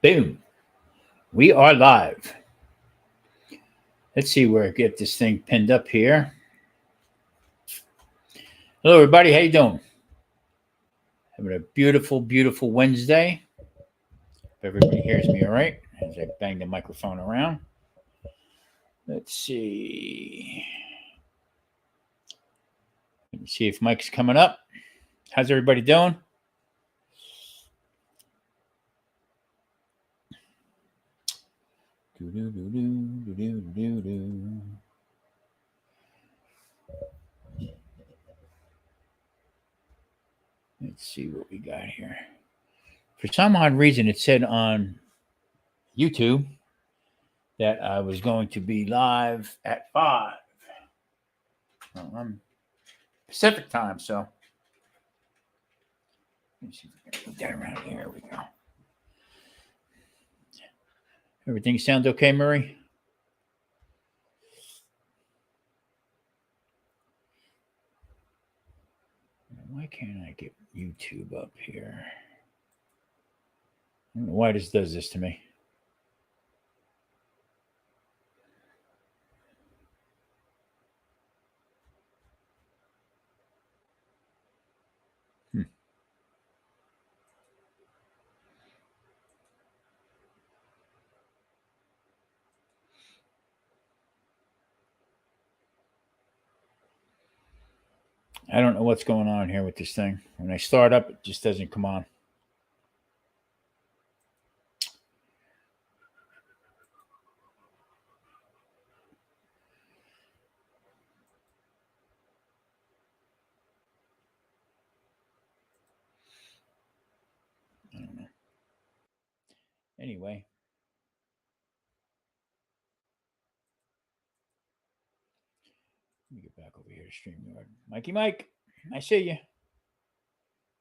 Boom. We are live. Let's see where I get this thing pinned up here. Hello, everybody. How you doing? Having a beautiful, beautiful Wednesday. If everybody hears me all right, as I bang the microphone around. Let's see. Let me see if Mike's coming up. How's everybody doing? Let's see what we got here. For some odd reason, it said on YouTube that I was going to be live at 5. Well, I'm Pacific time, so let me see if we can put that around here. There we go. Everything sounds okay, Murray? Why can't I get YouTube up here? I don't know why this does this to me. I don't know what's going on here with this thing. When I start up, it just doesn't come on. I don't know. Anyway. Let me get back over here to StreamYard. Mikey Mike, I see you.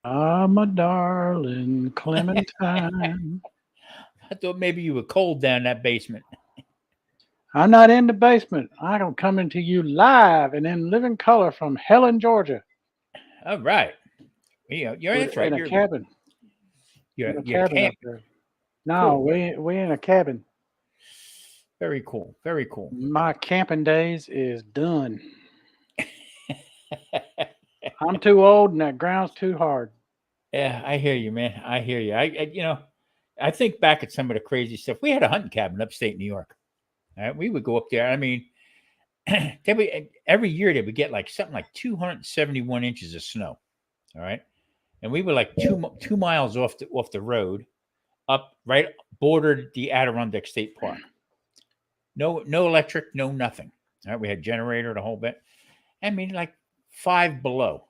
My darling Clementine. I thought maybe you were cold down that basement. I'm not in the basement. I'm coming to you live and in living color from Helen, Georgia. All right. That's right. In a cabin. You're in a cabin camp. up there. No, cool. we in a cabin. Very cool. Very cool. My camping days is done. I'm too old and that ground's too hard. Yeah, I hear you, man. I hear you. I think back at some of the crazy stuff. We had a hunting cabin upstate New York. Right? We would go up there. I mean, every year they would get like something like 271 inches of snow. All right, and we were like 2 miles off the road, up right bordered the Adirondack State Park. No electric, no nothing. All right, we had generator, the whole bit. I mean, like 5 below.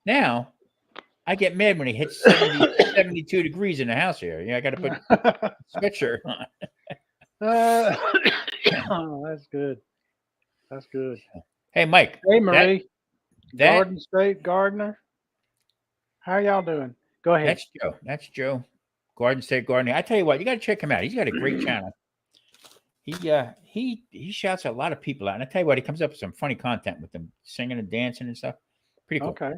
Now I get mad when it hits 72 degrees in the house here. I got to put a sweatshirt on. Oh, that's good. That's good. Hey, Mike. Hey, Marie. Garden State Gardener. How y'all doing? Go ahead. That's Joe. Garden State Gardener. I tell you what, you got to check him out. He's got a great channel. He shouts a lot of people out. And I tell you what, he comes up with some funny content with them singing and dancing and stuff. Pretty cool. Okay.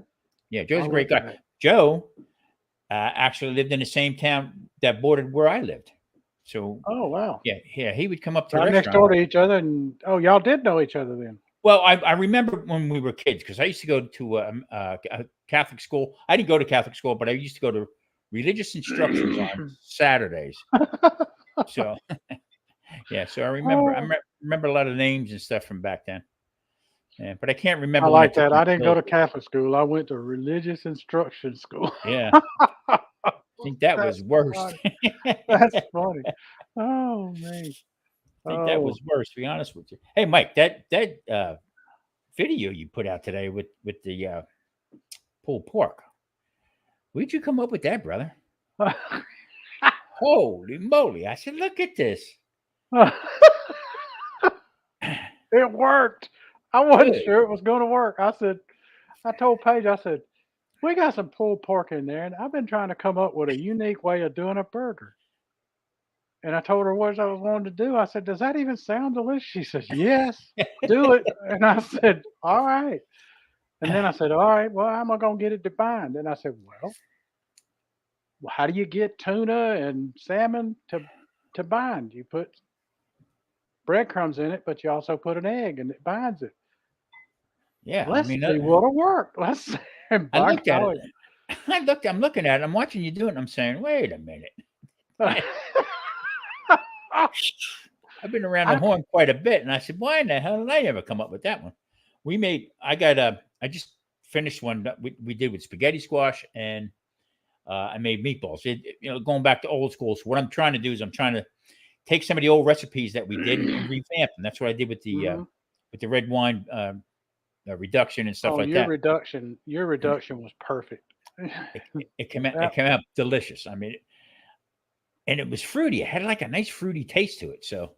Yeah, Joe's a great guy. That. Joe actually lived in the same town that bordered where I lived. So. Oh wow. Yeah. He would come up to right next door to each other, and y'all did know each other then. Well, I remember when we were kids because I used to go to a Catholic school. I didn't go to Catholic school, but I used to go to religious instructions on Saturdays. So. Yeah, so I remember a lot of names and stuff from back then. Yeah, but I can't remember. I like that. I didn't go to Catholic school. I went to religious instruction school. Yeah. I think that was worse. That's funny. Oh, man. I think that was worse, to be honest with you. Hey, Mike, that video you put out today with the pulled pork, where'd you come up with that, brother? Holy moly. I said, look at this. It worked. I wasn't sure it was going to work. I told Paige, I said, we got some pulled pork in there, and I've been trying to come up with a unique way of doing a burger. And I told her what I was wanting to do. I said, does that even sound delicious? She says, yes, do it. And I said, all right. And then I said, all right, well, how am I going to get it defined? And I said, well, how do you get tuna and salmon to bind? You put breadcrumbs in it, but you also put an egg and it binds it. Yeah, I Let's mean, see what'll work. Let's see. And I by looked at it. golly. I'm looking at it. I'm watching you do it. And I'm saying, wait a minute. I've been around the I, horn quite a bit, and I said, why in the hell did I ever come up with that one? I just finished one that we did with spaghetti squash, and I made meatballs. Going back to old school. So what I'm trying to do is I'm trying to take some of the old recipes that we did and revamp them. That's what I did with the red wine reduction and stuff oh, like that. your reduction was perfect. It came out delicious. I mean, and it was fruity. It had like a nice fruity taste to it. So,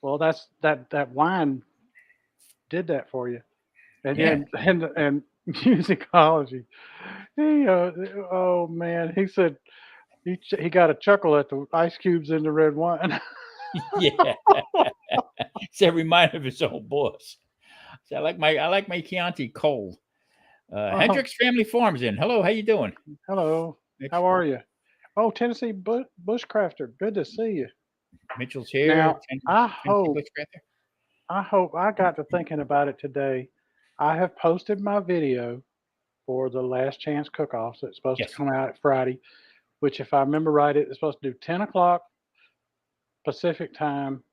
Well, that wine did that for you, and yeah. and musicology. Oh man, he said he got a chuckle at the ice cubes in the red wine. Yeah. It's a reminder of his old boss. So I like my Chianti cold. Oh, Hendricks Family Farms in. Hello, how you doing? hello, how are you? Oh, Tennessee Bushcrafter, good to see you. Mitchell's here. Now, I Tennessee hope Bushcraft. I got to thinking about it today. I have posted my video for the Last Chance Cook-Offs. It's supposed to Yes. come out Friday, which, if I remember right, it's supposed to do 10 o'clock Pacific time.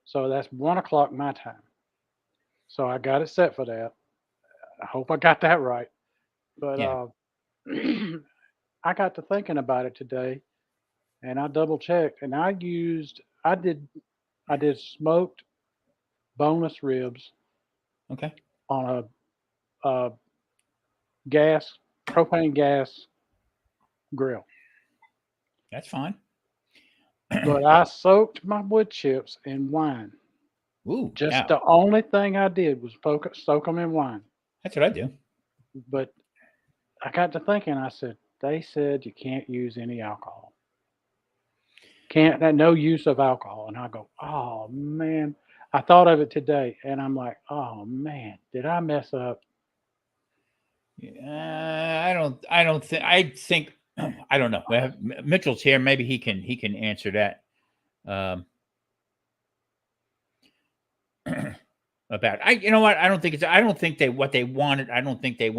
So that's 1 o'clock my time. So I got it set for that. I hope I got that right. But Yeah. I got to thinking about it today, and I double checked, and I did smoked boneless ribs Okay. on a gas propane gas grill. That's fine. But I soaked my wood chips in wine. Ooh, Just yeah. the only thing I did was soak them in wine. That's what I do. But I got to thinking, I said, they said you can't use any alcohol. No use of alcohol. And I go, oh man. I thought of it today and I'm like, oh man, did I mess up? I don't think. I think. I don't know. We have Mitchell's here. Maybe he can answer that. About you know what? I don't think it's. I don't think they what they wanted. I don't think they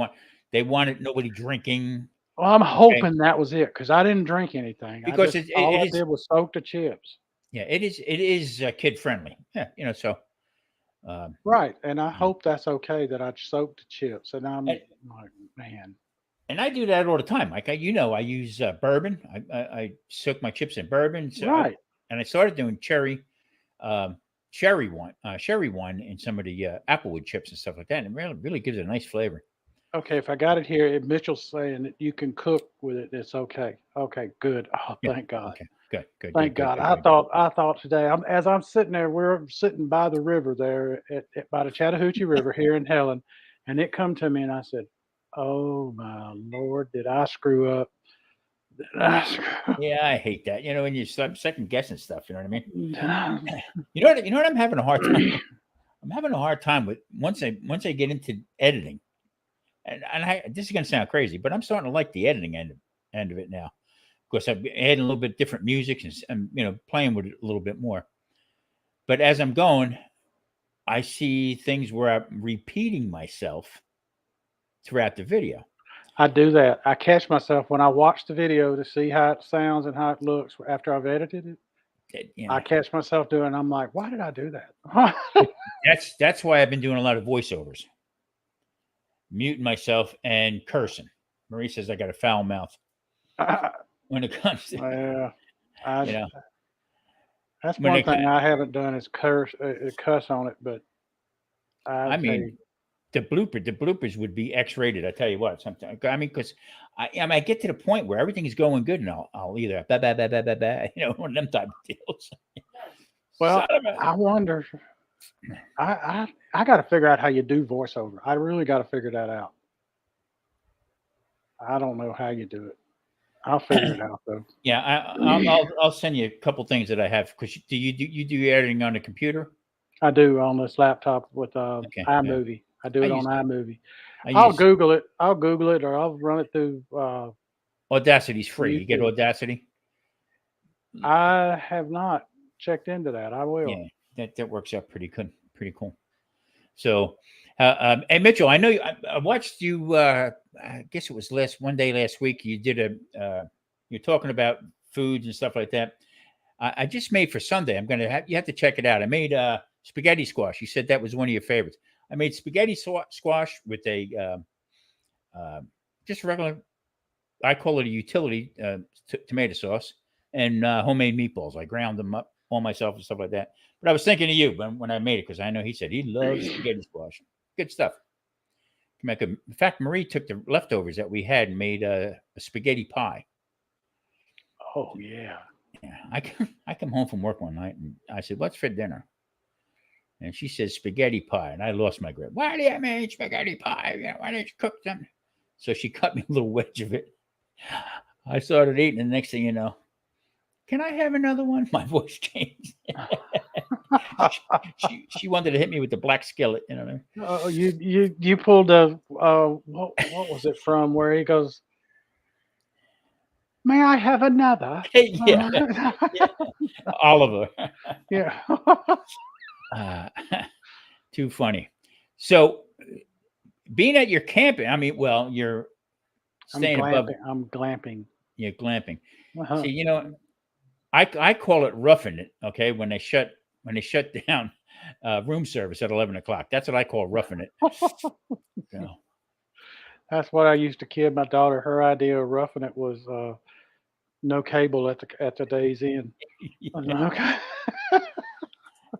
wanted nobody drinking. Well, I'm Okay, hoping that was it because I didn't drink anything. because All it I is. did was soak the chips. Yeah, it is kid friendly. Yeah, so. Um, Right. And I hope that's okay that I soaked the chips. And I'm and, like, man. and I do that all the time. Like I use bourbon. I soak my chips in bourbon. Right. And I started doing um, cherry wine in some of the applewood chips and stuff like that. And it really gives it a nice flavor. Okay. If I got it here, if Mitchell's saying that you can cook with it, it's okay. Okay. Good. Oh, Yeah. thank God. Okay. Good. Thank God. I thought today, as I'm sitting there, we're sitting by the river there by the Chattahoochee River here in Helen. And it come to me and I said, oh my Lord, did I screw up? Did I screw Yeah, I hate that. When you start second guessing stuff, you know what I mean? up? You know what I'm having a hard time with? I'm having a hard time with once I get into editing. And this is going to sound crazy, but I'm starting to like the editing end of it now. Of course, I'm adding a little bit different music and playing with it a little bit more. But as I'm going, I see things where I'm repeating myself throughout the video. I do that. I catch myself when I watch the video to see how it sounds and how it looks after I've edited it. I catch myself doing. I'm like, why did I do that? That's why I've been doing a lot of voiceovers, muting myself and cursing. Marie says I got a foul mouth when it comes to That's one thing I haven't done is cuss on it, but I mean, the bloopers would be X-rated. I tell you what, sometimes because I get to the point where everything is going good, and I'll either one of them type of deals. Well, I wonder. I got to figure out how you do voiceover. I really got to figure that out. I don't know how you do it. I'll figure it out though. Yeah, I'll send you a couple things that I have. Because you do your editing on the computer? I do on this laptop with iMovie. Yeah. I do it on iMovie. I'll Google it, or I'll run it through Audacity's free. You get YouTube. Audacity. I have not checked into that. I will. Yeah, that works out pretty good. Pretty cool. So, hey Mitchell, I know you, I watched you. I guess it was one day last week. You did you're talking about foods and stuff like that. I just made for Sunday. I'm gonna have you have to check it out. I made spaghetti squash. You said that was one of your favorites. I made spaghetti squash with a just regular. I call it a utility tomato sauce and homemade meatballs. I ground them up all myself and stuff like that. But I was thinking of you when I made it because I know he said he loves spaghetti squash. Good stuff. In fact, Marie took the leftovers that we had and made a spaghetti pie. Oh yeah. Yeah, I come home from work one night and I said, "What's for dinner?" And she says, "Spaghetti pie." And I lost my grip. Why do you make spaghetti pie? Why don't you cook them? So she cut me a little wedge of it. I started eating, and the next thing you know, can I have another one? My voice changed. she wanted to hit me with the black skillet. You know what I mean? You pulled a what was it from? Where he goes, "May I have another?" Yeah, yeah. Oliver. Yeah. Too funny. So, being at your camping, I mean, well, you're staying above. I'm glamping. Yeah, glamping. Uh-huh. See, you know, I call it roughing it. Okay, when they shut down room service at 11 o'clock, that's what I call roughing it. You know. That's what I used to kid my daughter. Her idea of roughing it was no cable at the day's end. I was like, okay.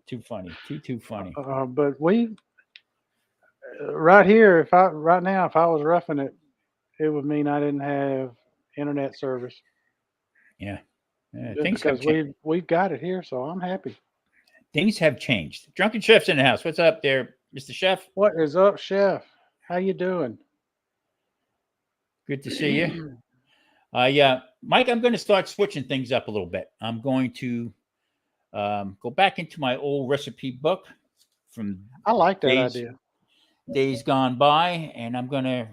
Too funny. Too funny. But we right here, if I was roughing it, it would mean I didn't have internet service. Yeah. Just Things have because changed. we've got it here, so I'm happy. Things have changed. Drunken Chef's in the house. What's up there, Mr. Chef? What is up, Chef? How you doing? Good to see you. Mike, I'm going to start switching things up a little bit. I'm going to go back into my old recipe book from I like that idea. Days gone by, and I'm going to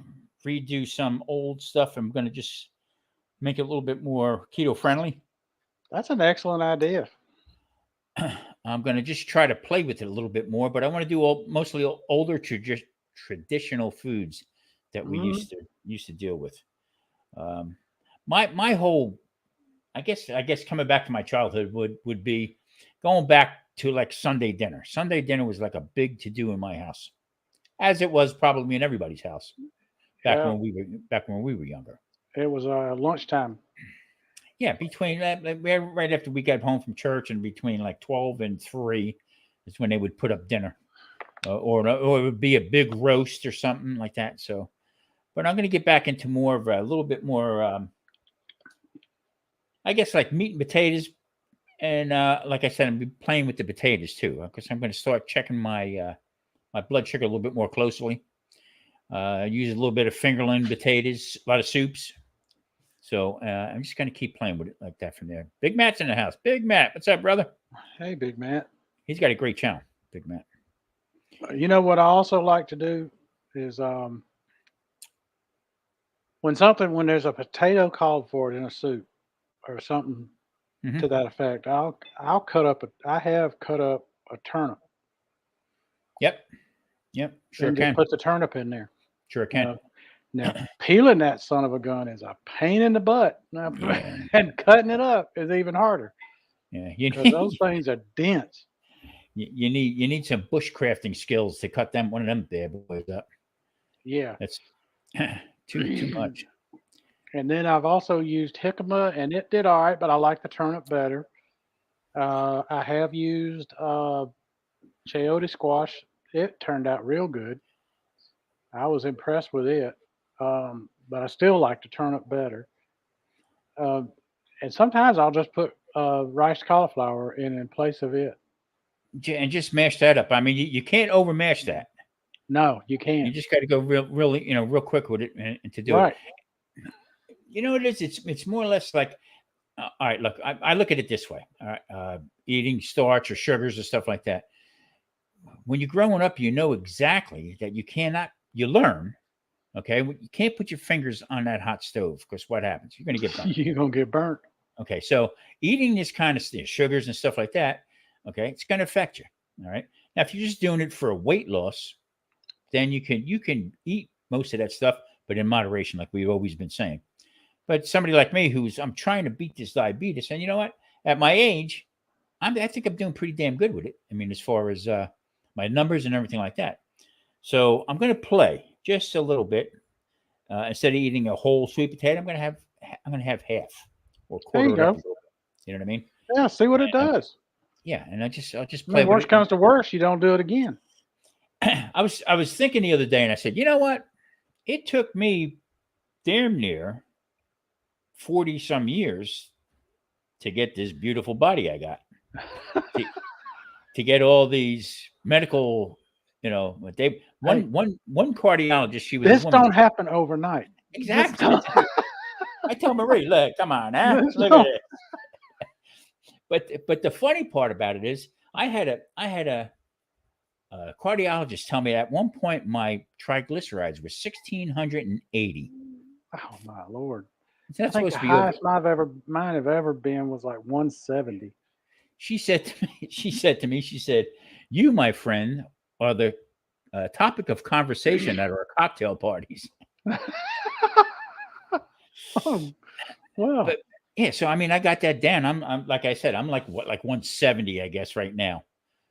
redo some old stuff. I'm going to just make it a little bit more keto friendly. That's an excellent idea. I'm going to just try to play with it a little bit more, but I want to do mostly older traditional foods that we used to deal with. My whole, I guess coming back to my childhood would be going back to like Sunday dinner. Sunday dinner was like a big to do in my house, as it was probably in everybody's house back when we were younger. It was lunchtime. Yeah, between right after we got home from church, and between like 12 and 3 is when they would put up dinner, or it would be a big roast or something like that. So, but I'm going to get back into more of a little bit more, I guess, like meat and potatoes. And like I said, I'm be playing with the potatoes too, because I'm going to start checking my my blood sugar a little bit more closely. Use a little bit of fingerling potatoes, a lot of soups. So I'm just going to keep playing with it like that from there. Big Matt's in the house. Big Matt, what's up, brother? Hey, Big Matt. He's got a great channel, Big Matt. You know what I also like to do is when there's a potato called for it in a soup or something to that effect, I have cut up a turnip. Yep, sure and can. Just put the turnip in there. Sure can. Now peeling that son of a gun is a pain in the butt. Now, and cutting it up is even harder. Yeah, because those things are dense. You need some bushcrafting skills to cut one of them bad boys up. Yeah, that's too much. And then I've also used jicama, and it did all right, but I like the turnip better. I have used chayote squash. It turned out real good. I was impressed with it, but I still like the turnip better. And sometimes I'll just put rice cauliflower in place of it. And just mash that up. I mean, you can't over mash that. No, you can't. You just got to go real quick with it and to do it. You know what it is? It's more or less like, all right, look, I look at it this way. All right, eating starch or sugars or stuff like that. When you're growing up, you know exactly that you learn Okay, you can't put your fingers on that hot stove because what happens? You're going to get burned. You're gonna get burnt. Okay, so eating this kind of sugars and stuff like that, okay, it's going to affect you. All right. Now, if you're just doing it for a weight loss, then you can eat most of that stuff, but in moderation, like we've always been saying. But somebody like me, I'm trying to beat this diabetes, and you know what? At my age, I think I'm doing pretty damn good with it. I mean, as far as my numbers and everything like that. So I'm going to play just a little bit. Instead of eating a whole sweet potato, I'm going to have half or a There you quarter it up. go. You know what I mean? Yeah, see what it And, does. yeah, and I'll just I play mean, with worst it. comes to worst, you don't do it again. I was thinking the other day, and I said, you know what? It took me damn near 40 some years to get this beautiful body I got. to get all these medical, one cardiologist, she was This a woman. don't happen overnight. Exactly. I tell Marie, look, come on, huh? This Look at don't- it. But the funny part about it is I had a cardiologist tell me at one point my triglycerides were 1,680. Oh my Lord. It's I not think supposed the to be over. highest mine have ever been was like 170. She said to me, she said, you, my friend, are the topic of conversation at our cocktail parties. Oh, well. But yeah, so I mean, I got that down. I'm like I said, I'm like 170, I guess, right now.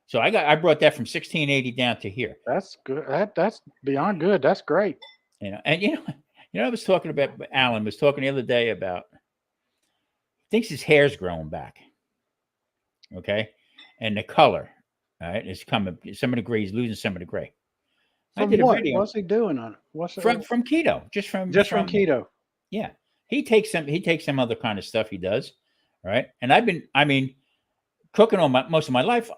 So I brought that from 1680 down to here. That's good. That's beyond good. That's great. And I was talking about Alan was talking the other day about thinks his hair's growing back. Okay, and the color, all right, is coming. Some of the gray, he's losing some of the gray. I From did a what? video What's he doing on it? What's it? from keto, just from keto. Yeah, he takes some other kind of stuff he does, right? And I mean, cooking on most of my life,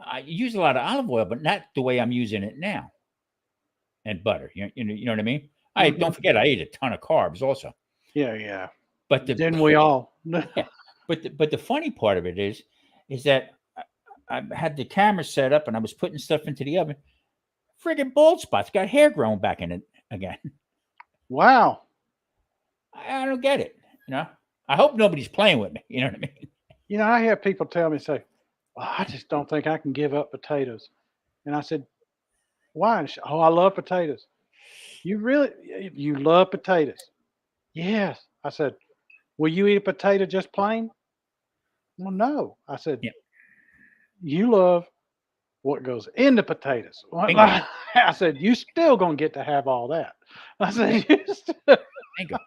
I use a lot of olive oil, but not the way I'm using it now. And butter, you know what I mean? I don't forget, I eat a ton of carbs also. Yeah. But Didn't we all? yeah, but the funny part of it is that I had the camera set up and I was putting stuff into the oven. Friggin' bald spots, got hair growing back in it again. Wow. I don't get it. I hope nobody's playing with me. You know what I mean? I have people tell me, say, well, I just don't think I can give up potatoes. And I said, why? And she, oh, I love potatoes. You love potatoes? Yes. I said, will you eat a potato just plain? Well, no. I said, Yeah. You love what goes into potatoes. Bingo. I said, you still going to get to have all that. I said, Bingo.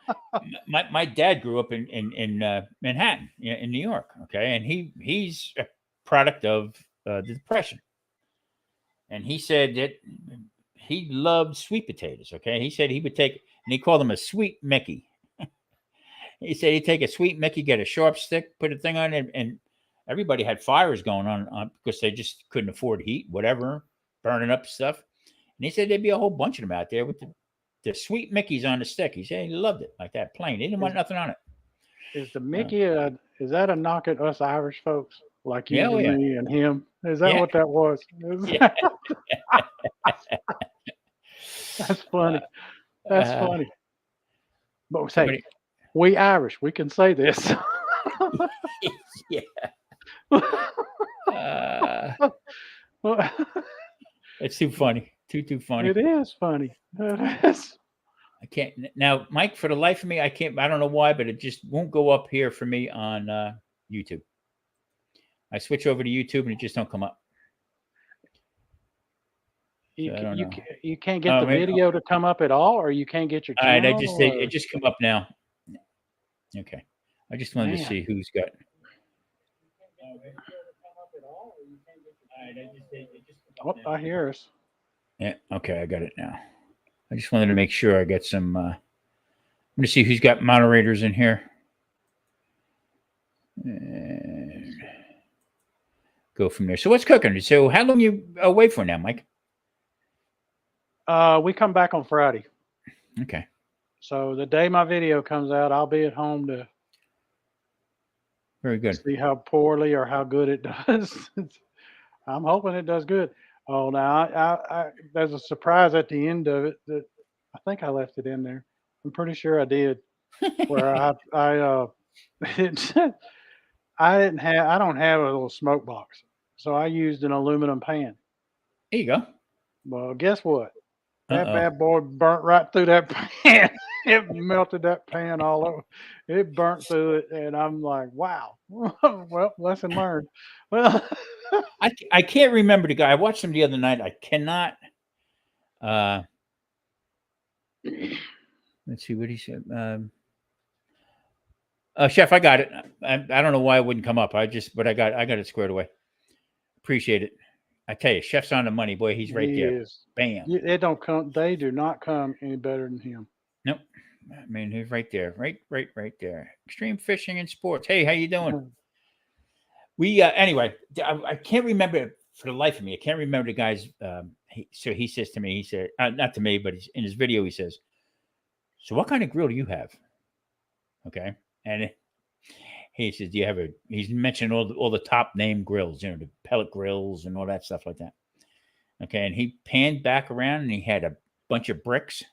My dad grew up in Manhattan, in New York. Okay, and he's a product of the Depression, and he said that he loved sweet potatoes. Okay, he said he would take, and he called them a sweet Mickey. He said he'd take a sweet Mickey, get a sharp stick, put a thing on it, and everybody had fires going on because they just couldn't afford heat, whatever, burning up stuff. And he said there'd be a whole bunch of them out there with the sweet Mickeys on the stick. He said he loved it like that, plain. He didn't want nothing on it. Is the Mickey, is that a knock at us Irish folks? Like you Yeah, and me and him? Is that Yeah. what that was? Yeah. That's funny. That's funny. But say, somebody- we Irish, we can say this. yeah. It's too funny. Too funny. It is funny. It is. I can't now, Mike. For the life of me, I can't. I don't know why, but it just won't go up here for me on YouTube. I switch over to YouTube and it just don't come up. You know. can't get the video to come up at all, or you can't get your All right, channel. it just come up now. Okay, I just wanted to see who's got. Oh, I hear us. Yeah. Okay, I got it now. I just wanted to make sure I got some. I'm going to see who's got moderators in here. And go from there. So what's cooking? So how long you away for now, Mike? We come back on Friday. Okay. So the day my video comes out, I'll be at home to Very good. see how poorly or how good it does. I'm hoping it does good. Oh, now I there's a surprise at the end of it that I think I left it in there. I'm pretty sure I did. Where it's, I don't have a little smoke box, so I used an aluminum pan. There you go. Well, guess what? That Uh-oh. bad boy burnt right through that pan. It melted that pan all over. It burnt through it, and I'm like, wow. Well, lesson learned. Well, I can't remember the guy. I watched him the other night. I cannot. Uh, let's see what he said. Chef, I got it. I don't know why it wouldn't come up. But I got it squared away. Appreciate it. I tell you, Chef's on the money, boy. He's right he there. is. Bam. It don't come. They do not come any better than him. Nope. I mean, he's right there. Right there. Extreme fishing and sports. Hey, how you doing? We anyway. I can't remember for the life of me. I can't remember the guy's. So he says to me. He said, not to me, but in his video, he says, "So what kind of grill do you have?" Okay, and he says, "Do you have a?" He's mentioned all the top name grills, the pellet grills and all that stuff like that. Okay, and he panned back around and he had a bunch of bricks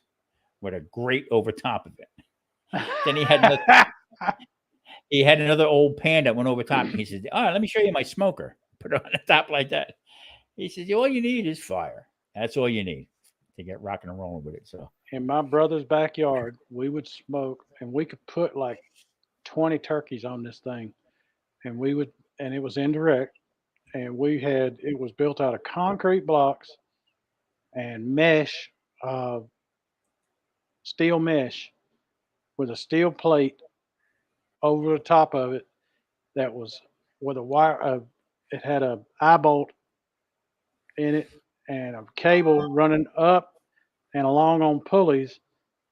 with a grate over top of it. Then he had another old pan that went over top. He said, "All right, let me show you my smoker." Put it on the top like that. He says, "All you need is fire. That's all you need to get rocking and rolling with it." So In my brother's backyard, we would smoke, and we could put like 20 turkeys on this thing, and it was indirect, and it was built out of concrete blocks and mesh, uh, steel mesh with a steel plate over the top of it that was with a wire. It had a eye bolt in it and a cable running up and along on pulleys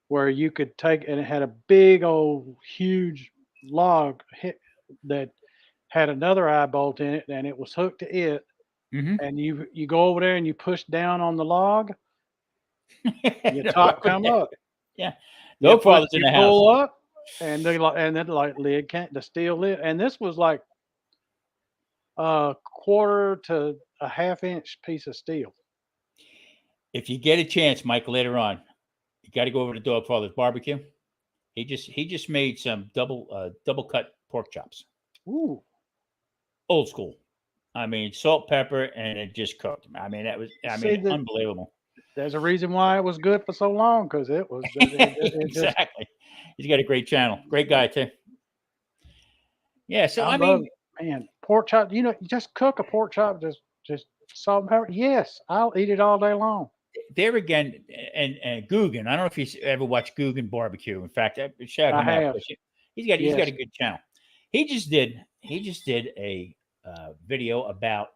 where you could take, and it had a big old huge log that had another eye bolt in it, and it was hooked to it. mm-hmm. And you go over there and you push down on the log, your No top problem. come up. Yeah. No fathers in You the house. pull up, and then like lid can't the steel lid, and this was like a quarter to a half inch piece of steel. If you get a chance, Mike, later on, you got to go over to Dog Father's Barbecue. He just made some double cut pork chops. Ooh, Old school. I mean, salt, pepper, and it just cooked. I mean, unbelievable. There's a reason why it was good for so long, because it just. Exactly. He's got a great channel. Great guy too. Yeah. So I love mean, it. Man, pork chop. You just cook a pork chop, just salt and pepper. Yes, I'll eat it all day long. there again, and Guggen. I don't know if you ever watched Guggen Barbecue. In fact, I shout I him out. have. He's got Yes. a good channel. He just did a video about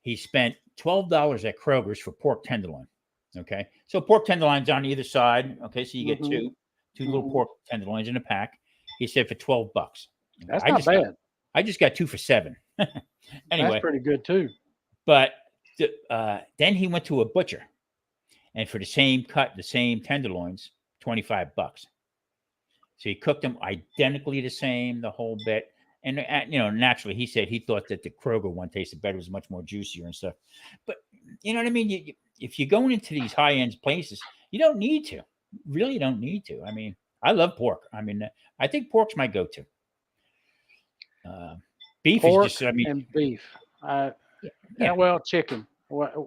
he spent $12 at Kroger's for pork tenderloin. Okay, so pork tenderloins on either side. Okay, so you get two little pork tenderloins in a pack. He said for $12. That's not bad. I just got two for $7. Anyway, That's pretty good too. but then he went to a butcher, and for the same cut, the same tenderloins, $25. So he cooked them identically the same, the whole bit. And naturally, he said he thought that the Kroger one tasted better, was much more juicier and stuff. But you know what I mean? If you're going into these high-end places, you don't need to. Really don't need to. I mean, I love pork. I mean, I think pork's my go-to. Beef Pork is just, I mean, and beef. yeah. Well, chicken.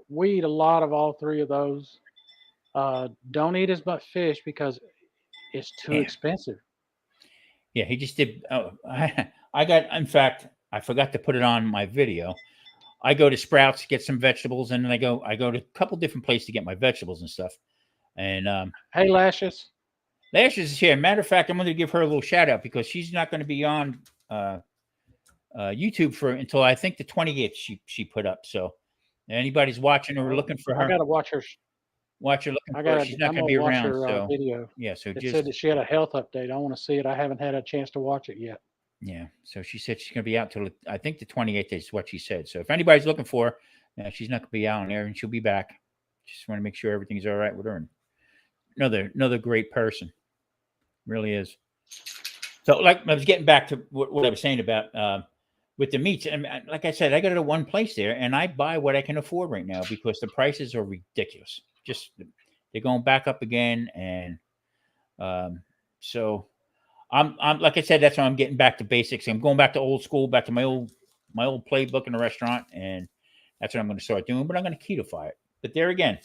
We eat a lot of all three of those. Don't eat as much fish because it's too expensive. Yeah, he just did. I got, in fact, I forgot to put it on my video. I go to Sprouts to get some vegetables, and then I go to a couple different places to get my vegetables and stuff. And hey, Lashes. Lashes is here. Matter of fact, I'm going to give her a little shout out because she's not going to be on YouTube until I think the 28th. She put up. So anybody's watching or looking for her, I got to watch her. Watch her looking for her. She's not going to be around. So video. Yeah. So it said that she had a health update. I want to see it. I haven't had a chance to watch it yet. Yeah. So she said she's going to be out till I think the 28th is what she said. So if anybody's looking for her, she's not going to be out on there, and she'll be back. Just want to make sure everything's all right with her. And another great person, really is. So like I was getting back to what I was saying about with the meats, and like I said, I got it at one place there, and I buy what I can afford right now because the prices are ridiculous. Just they're going back up again, and so I'm like I said, that's why I'm getting back to basics. I'm going back to old school, back to my old playbook in the restaurant, and that's what I'm going to start doing. But I'm going to keto-fy it. But there again,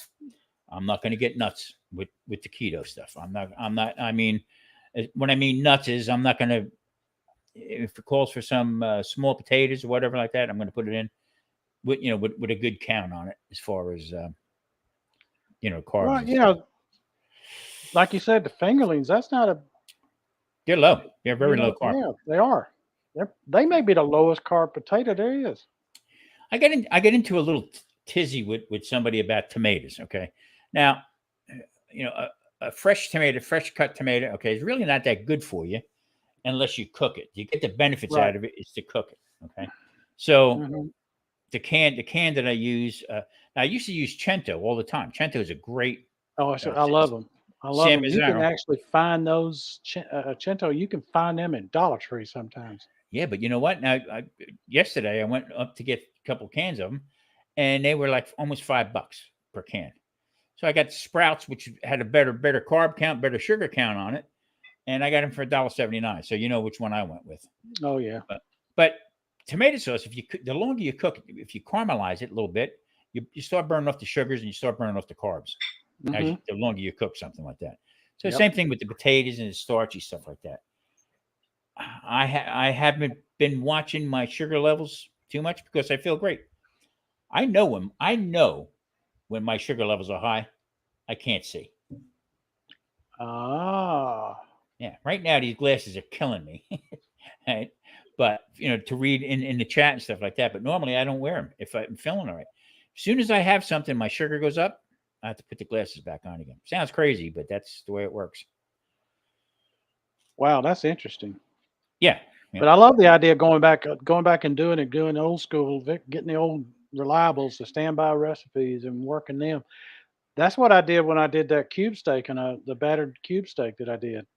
I'm not going to get nuts with the keto stuff. I'm not. I mean, when I mean nuts is I'm not going to. If it calls for some small potatoes or whatever like that, I'm going to put it in with with a good count on it as far as carbs. Well, and stuff. like you said, the fingerlings. That's not a. They're low. They're very low carb. Yeah, they are. They may be the lowest carb potato there is. I get into a little tizzy with somebody about tomatoes. Okay, now a fresh tomato, fresh cut tomato. Okay, is really not that good for you unless you cook it. You get the benefits out of it is to cook it. Okay, so the can that I use. Now I used to use Cento all the time. Cento is a great. Oh, I love them. I love them. You can actually find those Cento. You can find them in Dollar Tree sometimes. Yeah, but you know what? Now, yesterday I went up to get a couple cans of them, and they were like almost $5 per can. So I got Sprouts, which had a better carb count, better sugar count on it, and I got them for $1.79. So you know which one I went with. Oh yeah. But tomato sauce, the longer you cook it, if you caramelize it a little bit, you start burning off the sugars and you start burning off the carbs. The longer you cook something like that. So same thing with the potatoes and the starchy stuff like that. I haven't been watching my sugar levels too much because I feel great. I know when my sugar levels are high. I can't see. Yeah. Right now these glasses are killing me. Right? But to read in the chat and stuff like that. But normally I don't wear them if I'm feeling all right. As soon as I have something, my sugar goes up. I have to put the glasses back on again. Sounds crazy, but that's the way it works. Wow, that's interesting. Yeah. But I love the idea of going back and doing old school, getting the old reliables, the standby recipes, and working them. That's what I did when I did that cube steak and the battered cube steak that I did.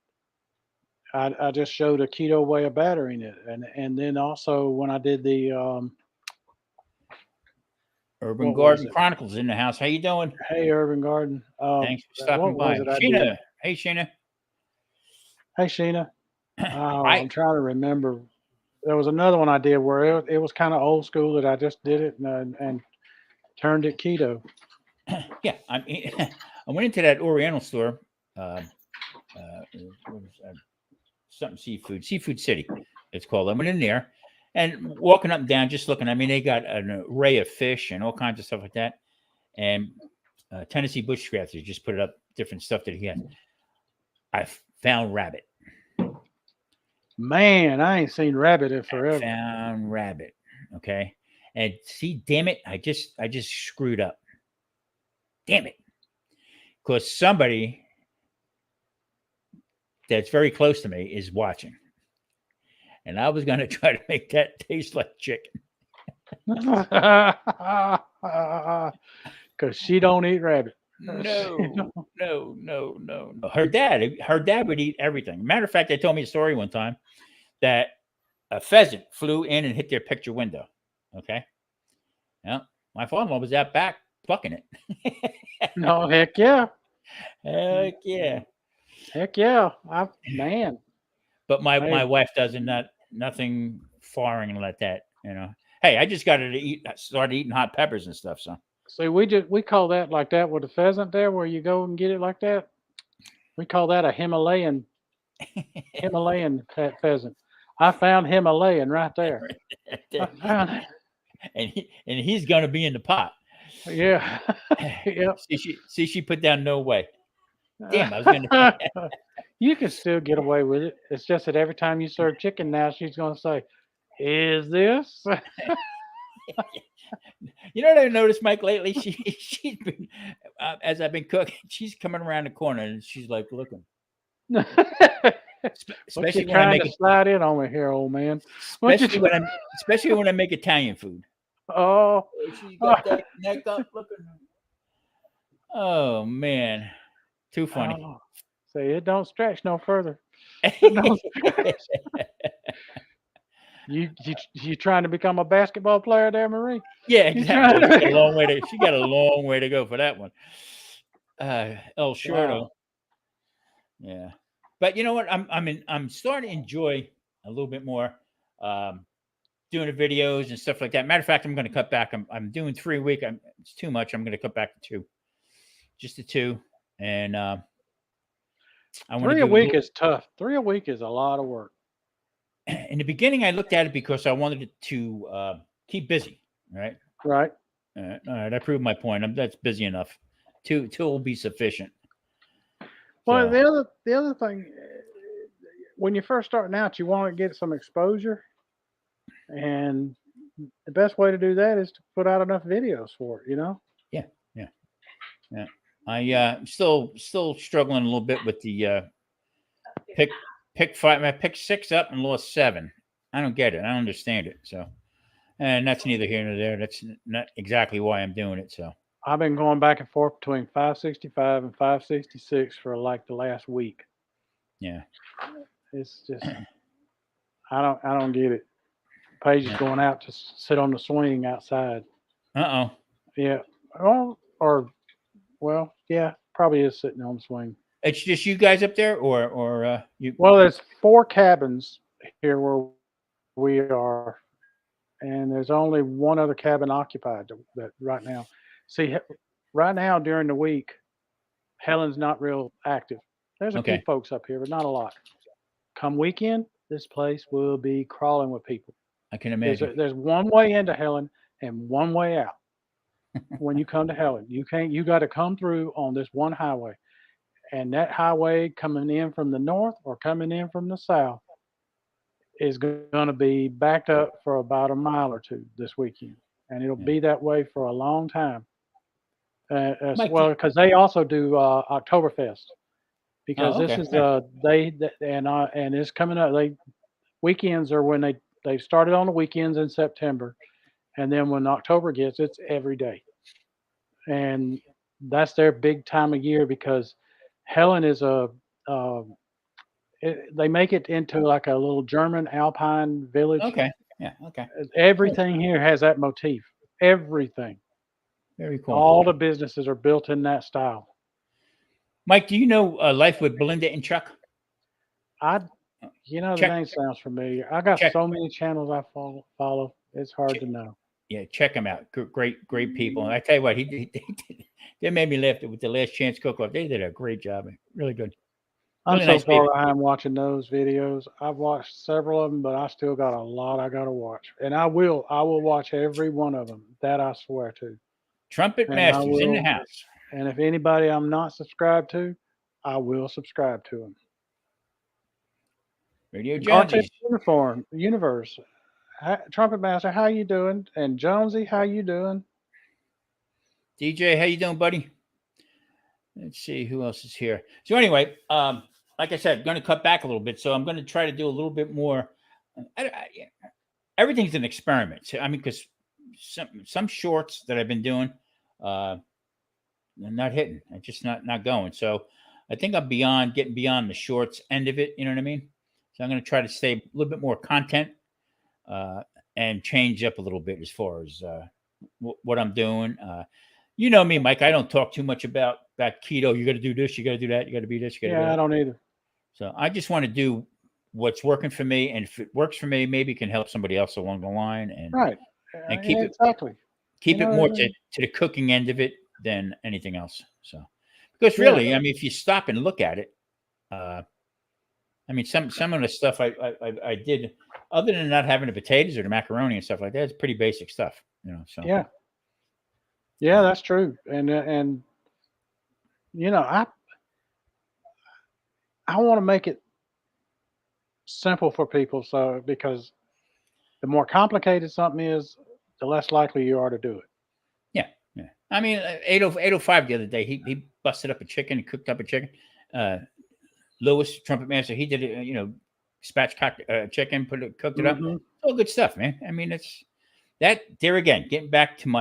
I just showed a keto way of battering it, and then also when I did the Urban Garden Chronicles in the house. How you doing? Hey, Urban Garden. Thanks for stopping by. Sheena. Hey, Sheena. Hey, Sheena. I'm trying to remember. There was another one I did where it was kind of old school that I just did it and turned it keto. Yeah, I went into that Oriental store, something Seafood City, it's called. I went in there and walking up and down, just looking. I mean, they got an array of fish and all kinds of stuff like that. And Tennessee Bushcrafters just put it up, different stuff that he had. I found rabbit. Man, I ain't seen rabbit in forever. I found rabbit. Okay. And see, damn it, I just screwed up. Damn it. Because somebody that's very close to me is watching. And I was going to try to make that taste like chicken. Because she don't eat rabbit. No. Her dad would eat everything. Matter of fact, they told me a story one time that a pheasant flew in and hit their picture window. Okay. Now, my father-in-law was out back plucking it. No, heck yeah. Heck yeah. Heck yeah. Man. But my wife doesn't, nothing foreign like that, Hey, I just got her to start eating hot peppers and stuff, so. See, we call that like that with a pheasant there where you go and get it like that. We call that a Himalayan pheasant. I found Himalayan right there. I found it. And he's going to be in the pot. Yeah. Yep. See, she put down no way. Damn, I was going to. You can still get away with it. It's just that every time you serve chicken now, she's going to say, "Is this?" You know what I noticed, Mike, lately? She's been, as I've been cooking, she's coming around the corner and she's like looking. Especially when I make to slide in on me here, old man. Especially when I make Italian food. Oh, she's got that neck up looking. Oh man, too funny. Oh, say it don't stretch no further. You trying to become a basketball player there, Marie? Yeah, exactly. She got a long way to go for that one. El Shorto. Wow. Yeah, but you know what? I'm starting to enjoy a little bit more doing the videos and stuff like that. Matter of fact, I'm going to cut back. I'm doing 3 a week. It's too much. I'm going to cut back to 2, just to 2, and I want to 3 a do a week little. is tough. 3 a week is a lot of work. In the beginning, I looked at it because I wanted it to keep busy. Right. Right. All right. I proved my point. That's busy enough. Two will be sufficient. Well, So the other thing, when you're first starting out, you want to get some exposure, and the best way to do that is to put out enough videos for it. yeah, yeah, yeah. I'm still struggling a little bit with the pick 5. I picked 6 up and lost 7. I don't get it. I don't understand it. So, and that's neither here nor there. That's not exactly why I'm doing it. So, I've been going back and forth between 565 and 566 for like the last week. yeah. It's just I don't get it. Paige is Yeah. going out to sit on the swing outside. Uh oh. Yeah. Well, yeah, probably is sitting on the swing. It's just you guys up there, or you? Well, there's 4 cabins here where we are, and there's only one other cabin occupied that right now. See, right now during the week, Helen's not real active. There's a few Okay, folks up here, but not a lot. Come weekend, this place will be crawling with people. I can There's imagine. there's one way into Helen and one way out. When you come to Helen, you got to come through on this one highway, and that highway coming in from the north or coming in from the south is going to be backed up for about a mile or two this weekend, and it'll Yeah. be that way for a long time. As Mike. well, because they also do Oktoberfest. Because Oh, this okay. is Nice. and it's coming up. They weekends are when they started on the weekends in September, and then when October gets, it's every day, and that's their big time of year because Helen is uh, they make it into like a little German Alpine village. Okay. Yeah. Okay. Cool. Everything here has that motif. Everything, Very cool. all the businesses are built in that style. Mike, do you know Life with Belinda and Chuck? I, the Check, name sounds familiar. I got check, so many channels I follow. It's hard check. to know. Yeah, check them out. Great people. And I tell you what, they made me laugh with the Last Chance Cook-Off. They did a great job. Really good. I'm Really so nice far people. behind watching those videos. I've watched several of them, but I still got a lot I got to watch. And I will watch every one of them. That I swear to. Trumpet And I Masters in the will. house. And if anybody I'm not subscribed to, I will subscribe to them. Radio Cartel Jonesy's. Universe. Trumpet Master, how you doing? And Jonesy, how you doing? DJ, how you doing, buddy? Let's see who else is here. So anyway, like I said, going to cut back a little bit. So I'm going to try to do a little bit more. Everything's an experiment. So, I mean, because some shorts that I've been doing, they're not hitting. I'm just not going. So I think I'm getting beyond the shorts end of it. You know what I mean? So I'm going to try to stay a little bit more content and change up a little bit as far as what I'm doing. You know me, Mike. I don't talk too much about keto. You got to do this. You got to do that. You got to be this. You got to do Yeah, I that. don't either. So I just want to do what's working for me, and if it works for me, maybe it can help somebody else along the line, Right. and Yeah, exactly. You keep it know what I more mean? to the cooking end of it than anything else. So because Yeah. really, I mean, if you stop and look at it, I mean, some of the stuff I did, other than not having the potatoes or the macaroni and stuff like that, it's pretty basic stuff. So Yeah. Yeah, that's true. And I want to make it simple for people so because the more complicated something is, the less likely you are to do it. yeah. I mean, 805 the other day, he busted up a chicken, he cooked up a chicken. Lewis, Trumpet Master, he did it, spatchcocked chicken, cooked it up. Hmm. All good stuff, man. I mean, it's that there again, getting back to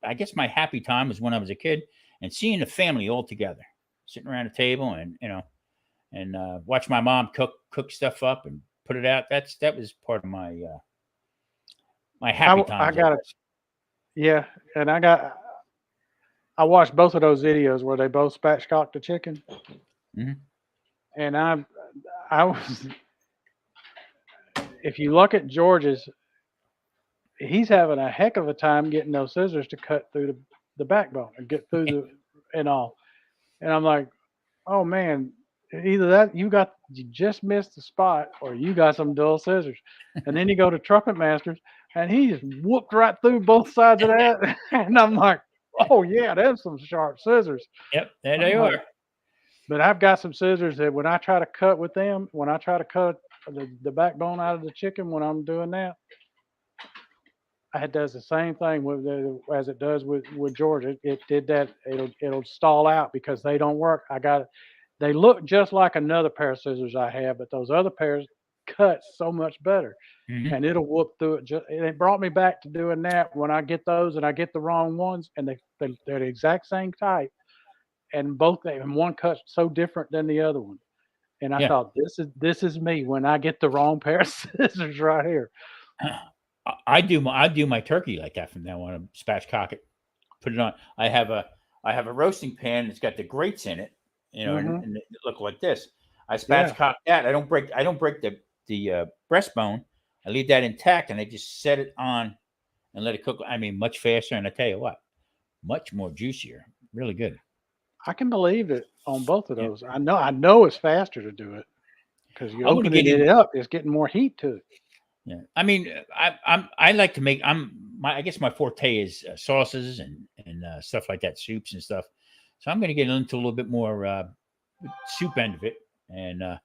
I guess my happy time was when I was a kid and seeing the family all together, sitting around a table and watch my mom cook stuff up and put it out. That was part of my my happy I times, I got it. guess. Yeah, and I watched both of those videos where they both spatchcocked the chicken, Mhm. and I was if you look at George's, he's having a heck of a time getting those scissors to cut through the backbone and get through the and all. And I'm like, oh man, either that you just missed the spot or you got some dull scissors. And then you go to Trumpet Masters and he just whooped right through both sides of that. And I'm like, oh yeah, that's some sharp scissors. Yep, there I'm they like, are. but I've got some scissors that when I try to cut with them, when I try to cut the backbone out of the chicken when I'm doing that, it does the same thing as it does with George. It did that. It'll stall out because they don't work. They look just like another pair of scissors I have, but those other pairs cut so much better, Mhm. and it'll whoop through it. And it brought me back to doing that when I get those and I get the wrong ones, and they're the exact same type, and and one cuts so different than the other one. And I Yeah. thought this is me when I get the wrong pair of scissors right here. I do my turkey like that from now on. Spatchcock it, put it on. I have a roasting pan that's got the grates in it, Hmm. and it look like this. I Yeah. spatchcock that. I don't break the breastbone. I leave that intact, and I just set it on and let it cook. I mean, much faster. And I tell you what, much more juicier. Really good. I can believe it on both of Yeah, those. I know it's faster to do it because you're I'm going to opening get in. it up. It's getting more heat to it. Yeah, I mean, I like to make. I guess my forte is sauces and stuff like that, soups and stuff. So I'm going to get into a little bit more soup end of it and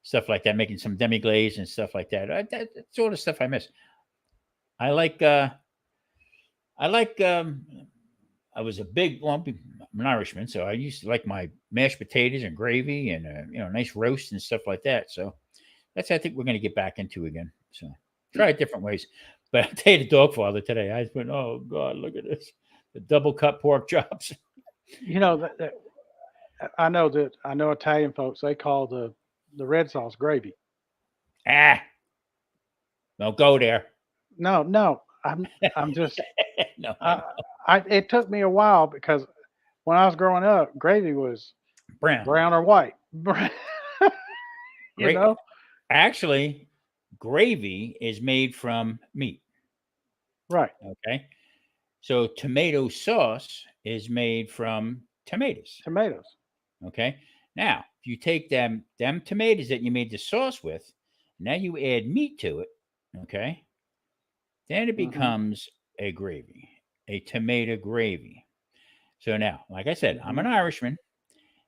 stuff like that, making some demi glaze and stuff like that. That's all the stuff I miss. I like. I like. I was a big. Well, I'm an Irishman, so I used to like my mashed potatoes and gravy and nice roast and stuff like that. So that's I think we're going to get back into again. So try it different ways. But I tell you, the dog father today, I went, oh God, look at this, the double cut pork chops. You know I know Italian folks. They call the red sauce gravy. Ah, don't go there. No, no. I'm just No, I I, know. it took me a while because when I was growing up, gravy was Brown. brown or white. you Great. know? Actually, gravy is made from meat. Right. Okay. So tomato sauce is made from tomatoes. Tomatoes. Okay. Now, if you take them tomatoes that you made the sauce with, now you add meat to it. Okay. Then it Hmm. becomes a gravy, a tomato gravy. So now, like I said, I'm Hmm. an Irishman.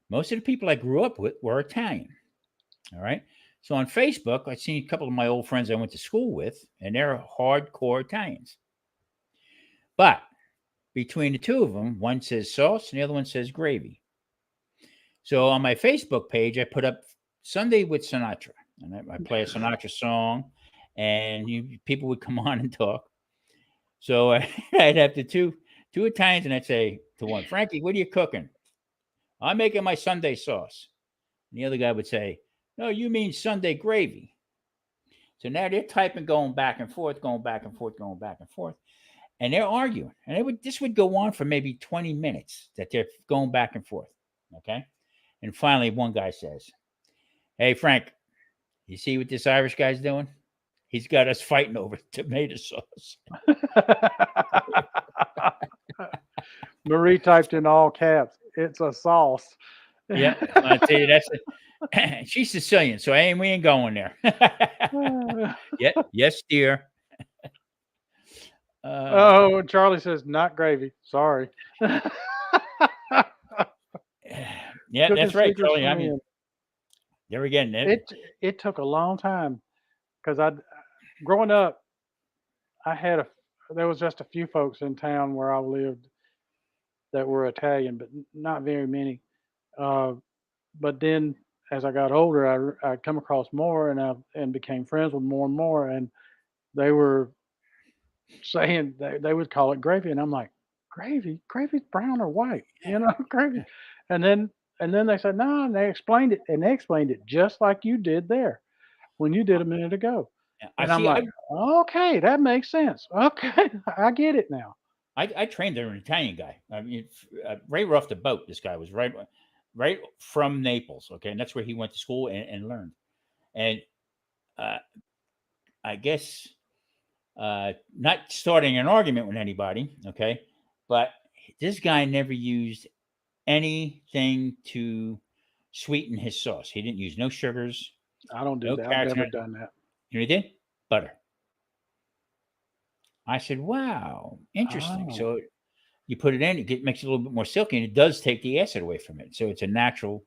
Most of the people I grew up with were Italian. All right. So on Facebook, I seen a couple of my old friends I went to school with, and they're hardcore Italians. But between the two of them, one says sauce and the other one says gravy. So on my Facebook page, I put up Sunday with Sinatra, and I play a Sinatra song, and people would come on and talk. So I'd have the two Italians, and I'd say to one, Frankie, what are you cooking? I'm making my Sunday sauce. And the other guy would say, no, you mean Sunday gravy. So now they're typing, going back and forth, going back and forth, going back and forth, and they're arguing. And this would go on for maybe 20 minutes that they're going back and forth. Okay. And finally, one guy says, hey, Frank, you see what this Irish guy's doing? He's got us fighting over tomato sauce. Marie typed in all caps. It's a sauce. Yeah, I tell you, she's Sicilian, so we ain't going there. Yeah, yes, dear. Uh, Oh, Charlie says not gravy. Sorry. yeah, Cooking that's right, secrets Charlie. from I mean, men. there again, that, It took a long time because growing up, I had there was just a few folks in town where I lived that were Italian, but not very many. Uh, but then as I got older, I come across more and became friends with more and more, and they were saying they would call it gravy, and I'm like, gravy's brown or white, gravy, and then they said no, and they explained it just like you did there when you did a minute ago, I and I'm see. like, okay, that makes sense. Okay, I get it now. I trained an Italian guy. I mean, right off the boat, this guy was right from Naples. Okay, and that's where he went to school and learned. And uh, I guess not starting an argument with anybody. Okay, but this guy never used anything to sweeten his sauce. He didn't use no sugars, I don't do no that. I've carrots. never done that. You know what he did? Butter. I said, "Wow, interesting." Oh, So you put it in, makes it a little bit more silky, and it does take the acid away from it. So it's a natural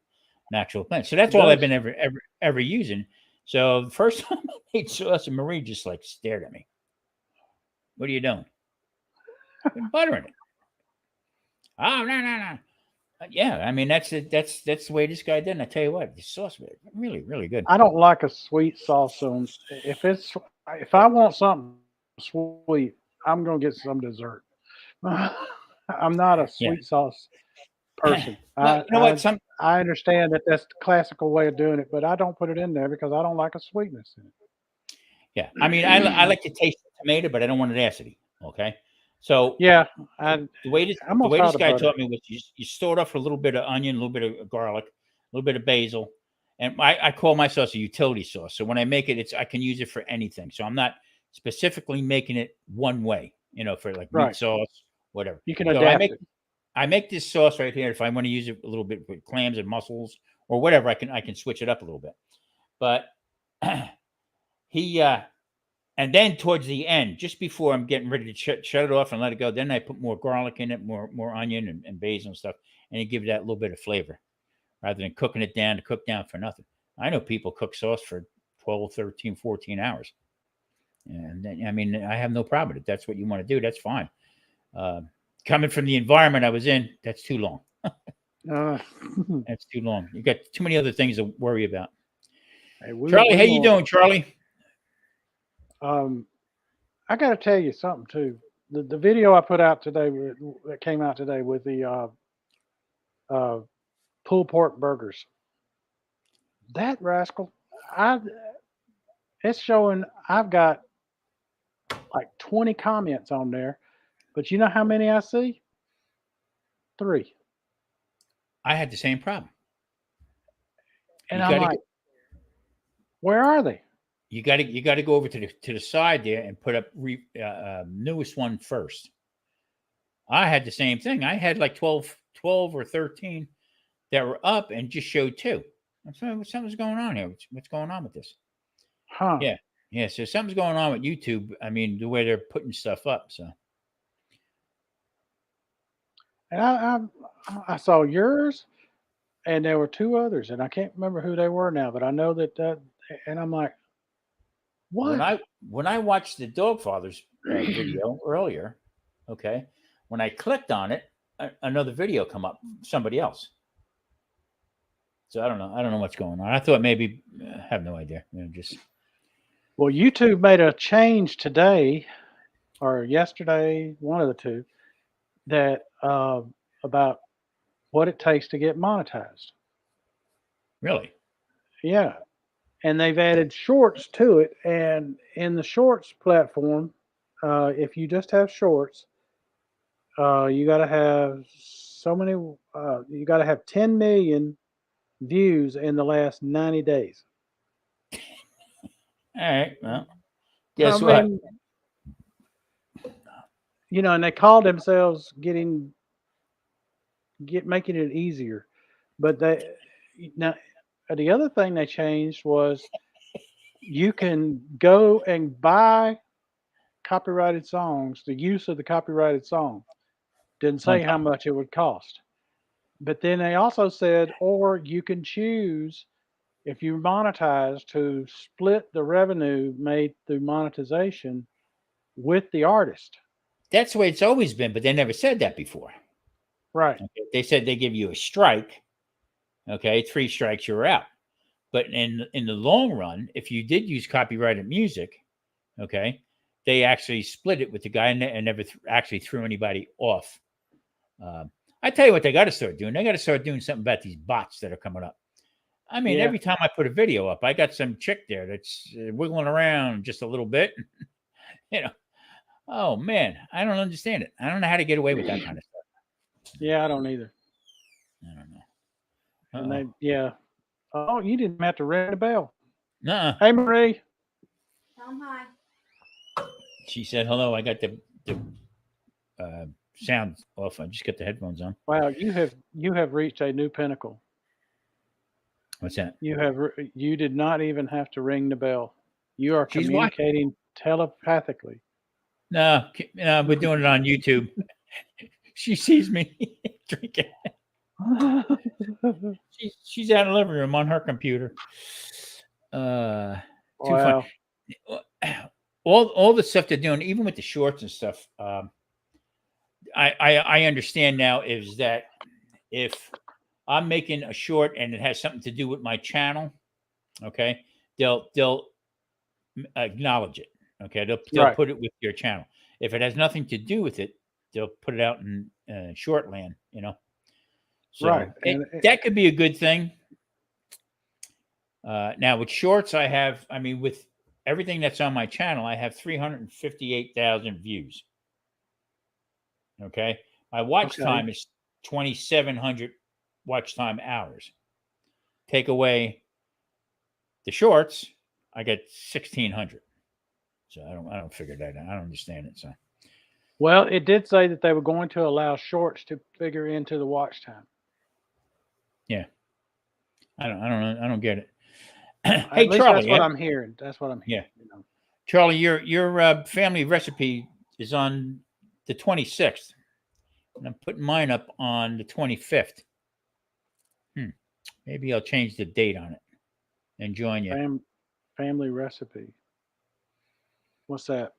thing. So that's it all I've does. been ever using. So the first time I made sauce, and Marie just like stared at me. What are you doing? Been buttering it. Oh no. Yeah, I mean that's it. That's the way this guy did. And I tell you what, the sauce was really good. I don't like a sweet sauce on. If I want something sweet, I'm gonna get some dessert. I'm not a Yeah. sweet sauce person. Well, you know what? I understand that that's the classical way of doing it, but I don't put it in there because I don't like a sweetness in Yeah, I mean, I it. like to taste the tomato, but I don't want it acidy. Okay, so Yeah, I the way this I'm the gonna way try this the guy butter. taught me was you start off with a little bit of onion, a little bit of garlic, a little bit of basil, and I call my sauce a utility sauce. So when I make it, I can use it for anything. So I'm not specifically making it one way, for like meat Right. sauce, whatever. You can So adapt it. I make this sauce right here. If I want to use it a little bit with clams and mussels or whatever, I can switch it up a little bit. But he and then towards the end, just before I'm getting ready to shut it off and let it go, then I put more garlic in it, more onion and basil and stuff, and it gives that little bit of flavor rather than cooking it down to cook down for nothing. I know people cook sauce for 12, 13, 14 hours. And then, I mean, I have no problem with it. That's what you want to do. That's fine. Uh, Coming from the environment I was in, that's too long. Uh, That's too long. You got too many other things to worry about. hey, Charlie, we how you won't. doing, Charlie? Um, I got to tell you something too. The video I put out today that came out today with the uh, pulled pork burgers. That rascal, I it's showing. I've got like 20 comments on there, but you know how many I see? 3, I had the same problem. and You I'm got to like, where are they? you got to go over to the side there and put up newest one first. I had the same thing. I had like 12 or 13 that were up and just showed 2. I said, something's going on here. What's going on with this? Huh? Yeah. Yeah. So something's going on with YouTube. I mean, the way they're putting stuff up. So And I saw yours, and there were 2 others, and I can't remember who they were now, but I know that. And I'm like, when what? I when I watched the Dog Fathers video earlier, okay, when I clicked on it, another video come up, somebody else. So I don't know. I don't know what's going on. I thought maybe I have no idea. Just Well, YouTube made a change today or yesterday, one of the 2, that about what it takes to get monetized. really. Yeah, and they've added shorts to it. And in the shorts platform, if you just have shorts, you got to have so many. You got to have 10 million views in the last 90 days. All right. Well, I guess what? mean, and they call themselves making it easier, but they now the other thing they changed was you can go and buy copyrighted songs, the use of the copyrighted song. Didn't One say how time. much it would cost. But then they also said, or you can choose, if you monetize, to split the revenue made through monetization with the artist. That's the way it's always been, but they never said that before. Right. Okay? They said they give you a strike. Okay, 3 strikes, you're out. But in the long run, if you did use copyrighted music, okay, they actually split it with the guy and never actually threw anybody off. I tell you what, they got to start doing. They got to start doing something about these bots that are coming up. I mean, Yeah. every time I put a video up, I got some chick there that's wiggling around just a little bit. You know, Oh man, I don't understand it. I don't know how to get away with that kind of stuff. Yeah, I don't either. I don't know. And Uh-oh. yeah. Oh, you didn't have to ring the bell. Nuh-uh. Hey, Marie. Hi. She said hello. I got the sound off. I just got the headphones on. Wow, you have reached a new pinnacle. What's that? You did not even have to ring the bell. You are She's watching. communicating telepathically. No, we're doing it on YouTube. She sees me drinking. She's out in the living room on her computer. Too Wow. fun. All the stuff they're doing, even with the shorts and stuff. I understand now is that if I'm making a short and it has something to do with my channel, okay, they'll acknowledge it. Okay, they'll Right. put it with your channel. If it has nothing to do with it, they'll put it out in short land. So Right. And that could be a good thing. Now with shorts, with everything that's on my channel, I have 358,000 views. Okay, my watch time is 2,700 watch time hours. Take away the shorts, I get 1,600. So I don't figure that out. I don't understand it. So well, it did say that they were going to allow shorts to figure into the watch time. yeah, I don't know. I don't get it. At Hey least Charlie, that's what I'm hearing. That's what I'm hearing. Yeah, Charlie, your family recipe is on the 26th, and I'm putting mine up on the 25th. Maybe I'll change the date on it and join you. Family recipe. What's that?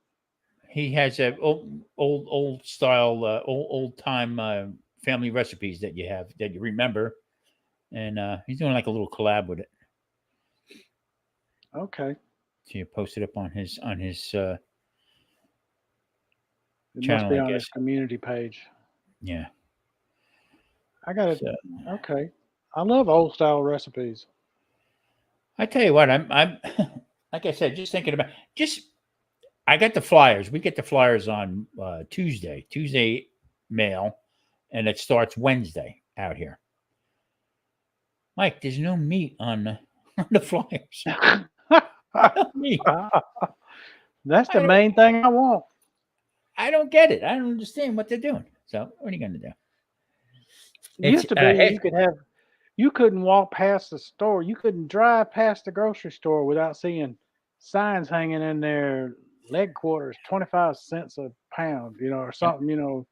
He has a old style, old time family recipes that you have that you remember, and he's doing like a little collab with it. Okay. So you post it up on his It channel, must be I on guess. his community page. Yeah. I got it. So, Okay. I love old style recipes. I tell you what, I'm like I said, just thinking about I got the flyers. We get the flyers on Tuesday mail, and it starts Wednesday out here. Mike, there's no meat on the flyers. No meat. That's the main thing I want. I don't get it. I don't understand what they're doing. So what are you going to do? It used to be you couldn't walk past the store. You couldn't drive past the grocery store without seeing signs hanging in there. Leg quarters, 25 cents a pound, or something.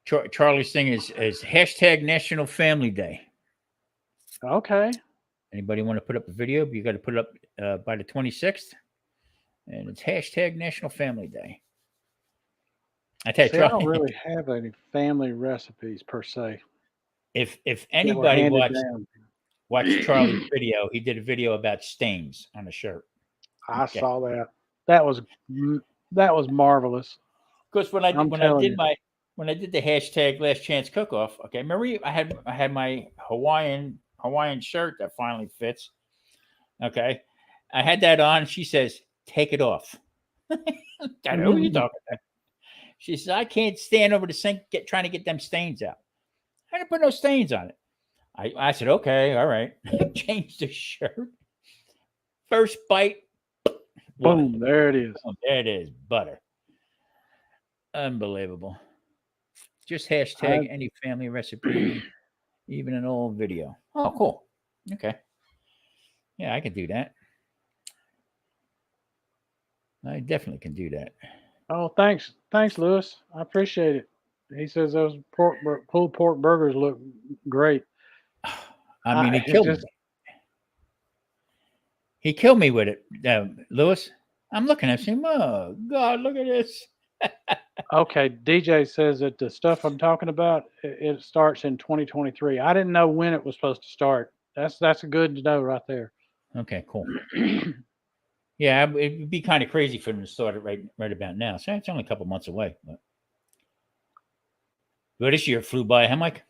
Charlie's thing is hashtag National Family Day. Okay. Anybody want to put up a video? You got to put it up by the 26th, and it's hashtag National Family Day. I tell you, See, I don't really have any family recipes per se. If anybody watched Charlie's down. video, he did a video about stains on a shirt. I saw that. That was marvelous. Because when I did the hashtag Last Chance Cook Off, okay, Marie, I had my Hawaiian shirt that finally fits. Okay, I had that on. She says, "Take it off." I know who you talking about. She says, "I can't stand over the sink trying to get them stains out." I didn't put no stains on it. I said, "Okay, all right." Changed the shirt. First bite, boom! There it is. There it is, butter. Unbelievable. Just hashtag any family recipe, even an old video. Oh, cool. Okay. Yeah, I can do that. I definitely can do that. Oh, thanks, Lewis. I appreciate it. He says those pulled pork burgers look great. I mean, he killed me. He killed me with it, Lewis. I'm looking at him. Oh God, look at this. Okay, DJ says that the stuff I'm talking about it starts in 2023. I didn't know when it was supposed to start. That's good to know right there. Okay, cool. Yeah, it would be kind of crazy for them to start it right about now. So it's only a couple months away. But this year flew by, huh, Mike?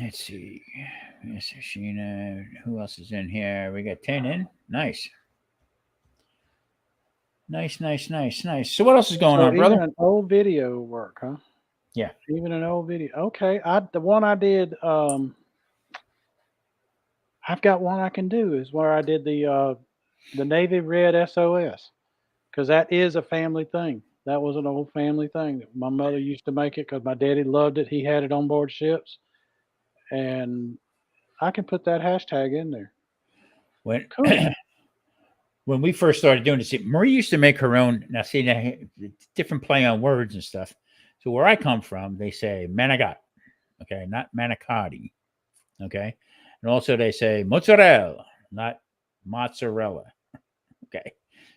Let's see. Miss Sheena. Who else is in here? We got 10 in. Nice. Nice. So what else is going So on, brother? even an old video work, huh? Yeah. Even an old video. Okay, the one I did. I've got one I can do is where I did the navy red SOS because that is a family thing. That was an old family thing. My mother used to make it because my daddy loved it. He had it on board ships, and I can put that hashtag in there. When Cool. when we first started doing this, Marie used to make her own. Now, see, now, different play on words and stuff. So where I come from, they say manigot, okay, not manicotti, okay, and also they say mozzarella, not mozzarella, okay.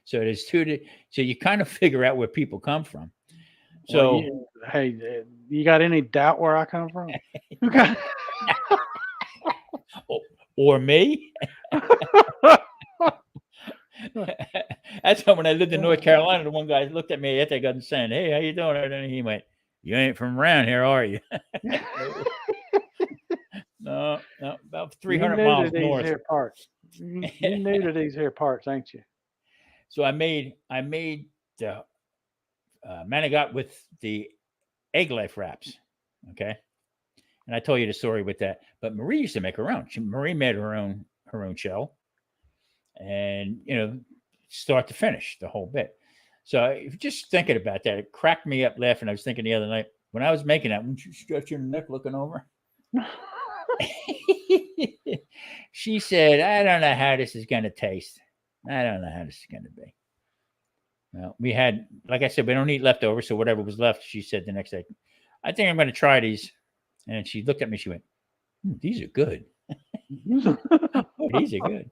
So there's two. So you kind of figure out where people come from. Well, So hey, you got any doubt where I come from? Okay. or me. That's how when I lived in North Carolina, the one guy looked at me after I got done saying, "Hey, how you doing?" And he went, "You ain't from around here, are you?" No, about You 300 new to miles these north. here parts. You new to these here parts, ain't you? So I made the manigot with the egg life wraps. Okay, and I told you the story with that. But Marie used to make her own. Marie made her own shell, and start to finish the whole bit. So if you're just thinking about that, it cracked me up laughing. I was thinking the other night when I was making that, wouldn't you stretch your neck looking over? She said, "I don't know how this is going to taste. I don't know how this is going to be." Well, we had, like I said, we don't eat leftovers, so whatever was left, she said the next day, "I think I'm going to try these." And she looked at me. She went, "These are good. These are good."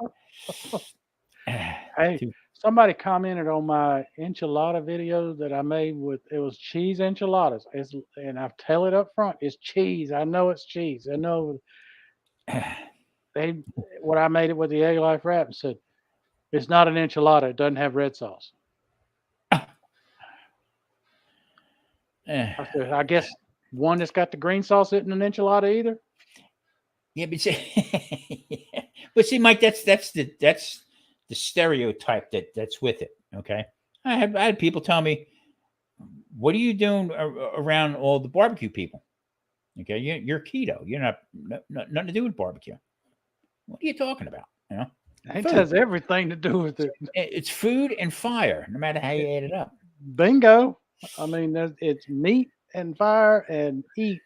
Hey, somebody commented on my enchilada video that I made with it was cheese enchiladas. And I tell it up front, it's cheese. I know it's cheese. I know they what I made it with the egg life wrap and said it's not an enchilada. It doesn't have red sauce. I said, I guess one that's got the green sauce isn't an enchilada either. Yeah, but see, but see, Mike, that's the stereotype that's with it. Okay, I had people tell me, "What are you doing around all the barbecue people?" Okay, you're keto. You're not nothing to do with barbecue. What are you talking about? It Food. has everything to do with it. It's food and fire, no matter how you add it up. Bingo. I mean, it's meat and fire and eat.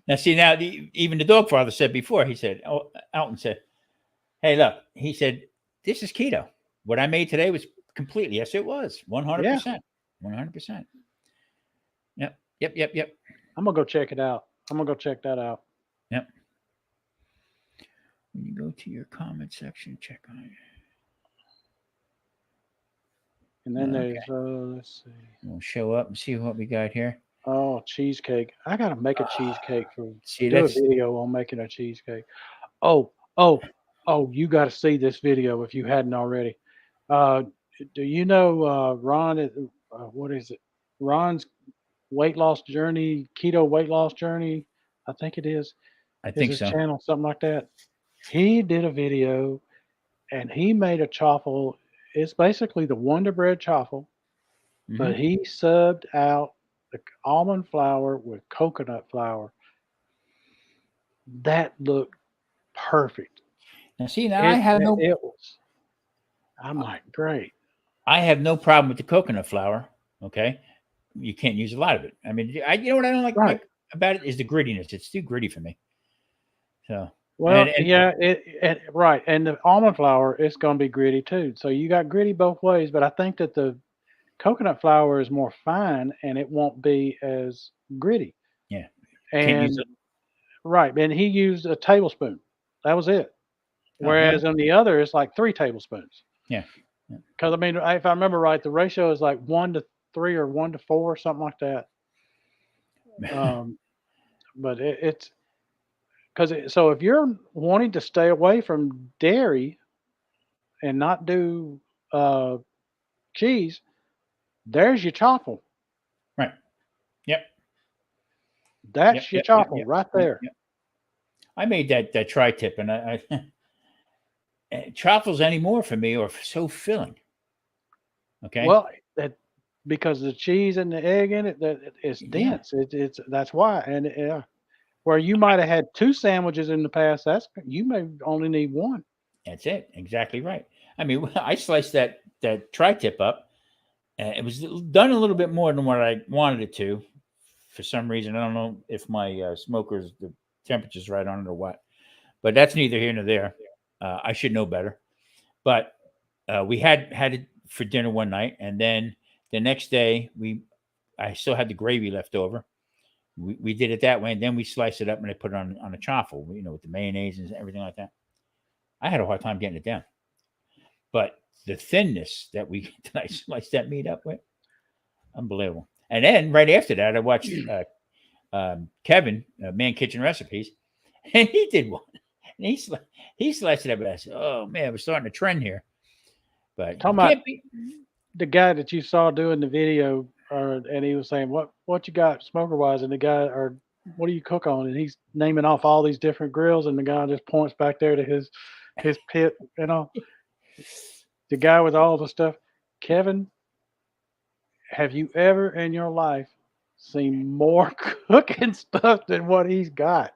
Now, see, now even the dog father said before. He said, "Oh, Alton said, hey, look," he said, "this is keto. What I made today was completely, yes, it was Yeah, 100%, 100%. Yep. I'm gonna go check it out. I'm gonna go check that out. Yep. When you go to your comment section, check on it. And then Okay, there's let's see. we'll show up and see what we got here. Oh, cheesecake. I gotta make a cheesecake for See, do a that's video on making a cheesecake. Oh, oh, oh, you gotta see this video if you hadn't already. Uh do you know Ron what is it? Ron's weight loss journey, keto weight loss journey, I think it I is think his so. channel, something like that. He did a video and he made a chaffle. It's basically the Wonder Bread chaffle, Hmm. but he subbed out the almond flour with coconut flour. That looked perfect. Now, see, now It was. I'm like, great. I have no problem with the coconut flour. Okay, you can't use a lot of it. I mean, you know what I don't like Right. Mike, about it is the grittiness. It's too gritty for me. So, Well, and yeah, right. And the almond flour is going to be gritty too. So you got gritty both ways, but I think that the coconut flour is more fine and it won't be as gritty. yeah, can't use And it. right, and he used a tablespoon. That was it. Oh, well, Whereas on the other, it's like 3 tablespoons. yeah. Because I mean, if I remember right, the ratio is like 1 to 3 or 1 to 4, something like that. Um, but it's because so if you're wanting to stay away from dairy and not do uh, cheese, there's your choffle. Right. Yep. That's your choffle right Yep. there. Yep. I made that tri-tip, and truffles anymore for me are so filling. Okay. Well, that because the cheese and the egg in it, that it's Yeah, dense. It's that's why. And yeah, where you might have had two sandwiches in the past, that's you may only need one. that's it. Exactly right. I mean, I sliced that tri-tip up. It was done a little bit more than what I wanted it to. For some reason, I don't know if my smoker's the temperature's right on it or what. But that's neither here nor there. I should know better. But we had it for dinner one night, and then the next day I still had the gravy left over. We did it that way, and then we sliced it up and I put it on a chaffle, with the mayonnaise and everything like that. I had a hard time getting it down, but the thinness that I sliced that meat up with, unbelievable. And then right after that, I watched Kevin, Man Kitchen Recipes, and he did one. And he sliced it up. And I said, "Oh man, we're starting a trend here." But you Talking about can't be. the guy that you saw doing the video, and he was saying, "What you got smoker wise?" And the guy, or what do you cook on? And he's naming off all these different grills, and the guy just points back there to his pit. The guy with all the stuff. Kevin, have you ever in your life seen more cooking stuff than what he's got?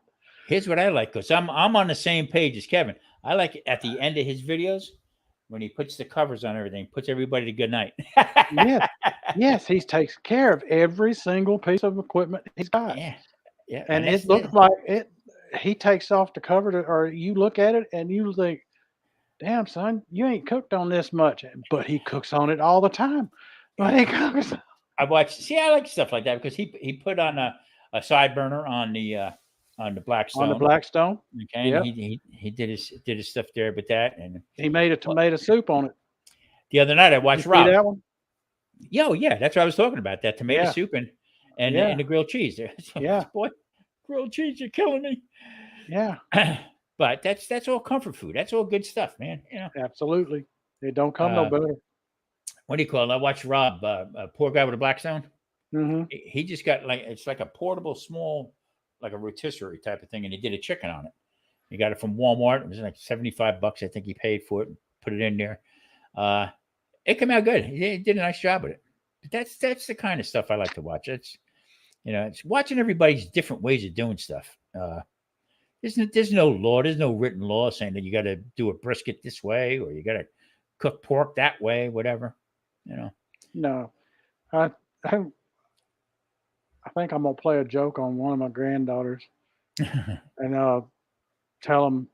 Here's what I like, because I'm on the same page as Kevin. I like it at the end of his videos when he puts the covers on everything, puts everybody to good night. Yes, yes, he takes care of every single piece of equipment he's got, Yeah, yeah, and and it that's looks like it. He takes off the cover, or you look at it and you think, "Damn, son, you ain't cooked on this much," but he cooks on it all the time. But he cooks I watched. See, I like stuff like that because he put on a side burner on the on the Blackstone. Blackstone. Okay, and Yep, he did his stuff there with that. And he made a well, tomato soup on it. the other night I Did you watched see Rob. that one? Yeah, that's what I was talking about. That tomato Yeah, soup and yeah, the grilled cheese. yeah, Boy, grilled cheese, you're killing me. yeah. But that's all comfort food. That's all good stuff, man. Absolutely. It don't come no Uh, better. what do you call it? I watched Rob, poor guy with a Blackstone. Hmm. He just got it's like a portable, small, like a rotisserie type of thing, and he did a chicken on it. He got it from Walmart. It was like $75, I think he paid for it. Put it in there. Uh, it came out good. He did a nice job with it. But that's the kind of stuff I like to watch. It's watching everybody's different ways of doing stuff. There's no law. There's no written law saying that you got to do a brisket this way or you got to cook pork that way, whatever. You know. No, I, I I think I'm gonna play a joke on one of my granddaughters and tell them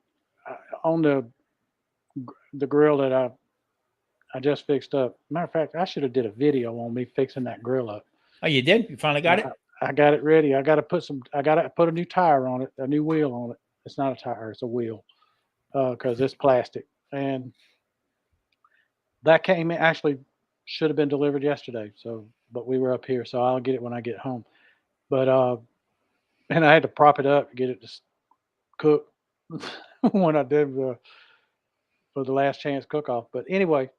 on the grill that I just fixed up. Matter of fact, I should have did a video on me fixing that grill up. Oh, you did? You finally got it? I got it ready. I got to put a new tire on it, a new wheel on it. It's not a tire, it's a wheel, because it's plastic. And that came in, actually should have been delivered yesterday. So, but we were up here, so I'll get it when I get home. But and I had to prop it up to get it to cook when I did for the last chance cook off. But anyway,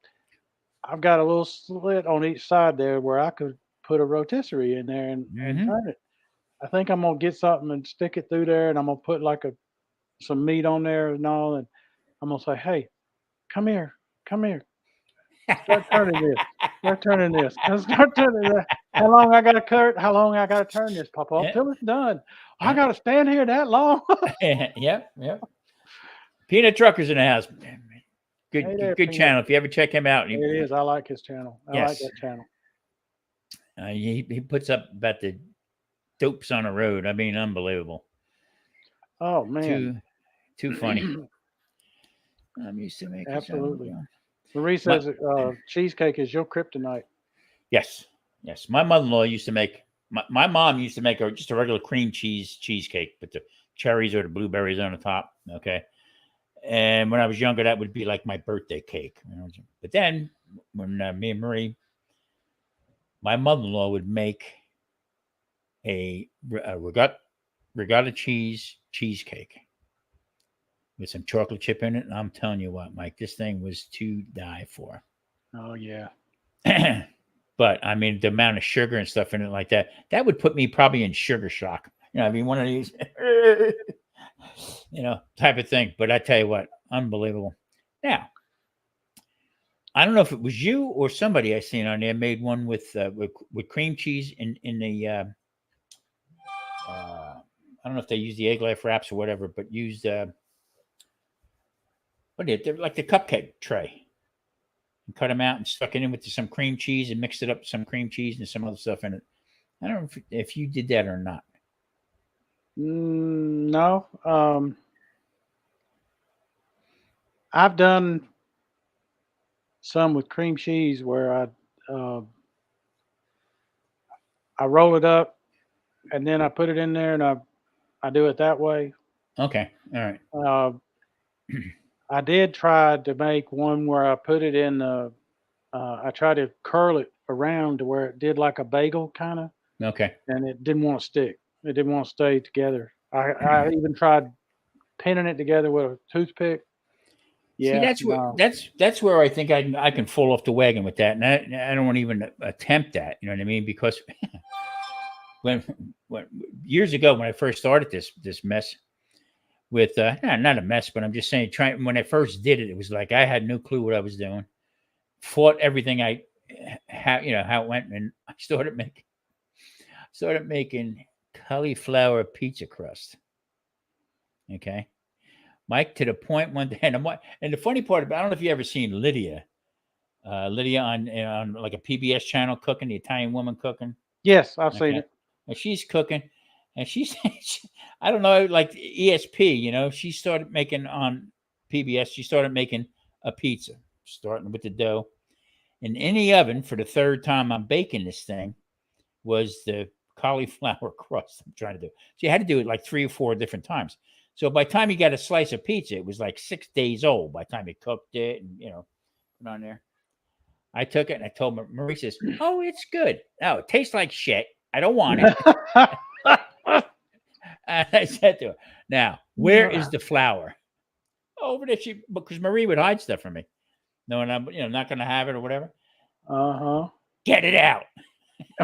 I've got a little slit on each side there where I could put a rotisserie in there and Mm-hmm. turn it. I think I'm gonna get something and stick it through there, and I'm gonna put like some meat on there and all, and I'm gonna say, "Hey, come here, start turning this, start turning this, start turning that." How long I gotta cut? How long I gotta turn this, Papa? Yeah, Till it's done. I yeah, gotta stand here that long. yeah. Peanut Truckers in the house. Hey there, Good Peanut. channel. If you ever check him out, It is. I like his channel. I like yes, that channel. he puts up about the dopes on the road. I mean, unbelievable. Oh man, Too funny. I'm used to making absolutely. some. Marie My, says cheesecake is your kryptonite. yes, yes. My mother-in-law used to make. My mom used to make just a regular cream cheesecake, with the cherries or the blueberries on the top. Okay. And when I was younger, that would be like my birthday cake. But then, when me and Marie, my mother-in-law would make a regatta cheesecake with some chocolate chip in it. And I'm telling you what, Mike, this thing was to die for. Oh yeah. But I mean, the amount of sugar and stuff in it like that would put me probably in sugar shock. I mean, one of these, type of thing. But I tell you what, unbelievable. Now, I don't know if it was you or somebody I seen on there made one with cream cheese in the. I don't know if they used the egg life wraps or whatever, but used what did they like the cupcake tray and cut them out and stuck it in with some cream cheese and mixed it up with some cream cheese and some other stuff in it. I don't know if you did that or not. No. I've done some with cream cheese where I roll it up and then I put it in there and I do it that way. Okay, all right. I did try to make one where I put it in the. I tried to curl it around to where it did like a bagel kind of, Okay. and it didn't want to stick. It didn't want to stay together. I even tried pinning it together with a toothpick. See, Yeah, that's where no. that's where I think I can fall off the wagon with that, and I don't want to even attempt that. You know what I mean? Because when years ago when I first started this mess with not a mess, but I'm just saying when I first did it, it was like I had no clue what I was doing. Fought everything how it went, and I started making cauliflower pizza crust. Okay. Mike, to the point one day, and the funny part about, I don't know if you ever seen Lydia on like a PBS channel cooking, the Italian woman cooking. Yes, I've seen it. And she's cooking, and she's, I don't know, like ESP, she started making on PBS, she started making a pizza, starting with the dough. And in the oven, for the third time I'm baking this thing, was the cauliflower crust I'm trying to do. So you had to do it like 3 or 4 different times. So by the time you got a slice of pizza, it was like 6 days old by the time you cooked it and, put on there. I took it and I told Marie says, "Oh, it's good. Oh, it tastes like shit. I don't want it." And I said to her, "Now, where is the flour?" Over there, because Marie would hide stuff from me, knowing I'm, not going to have it or whatever. Get it out.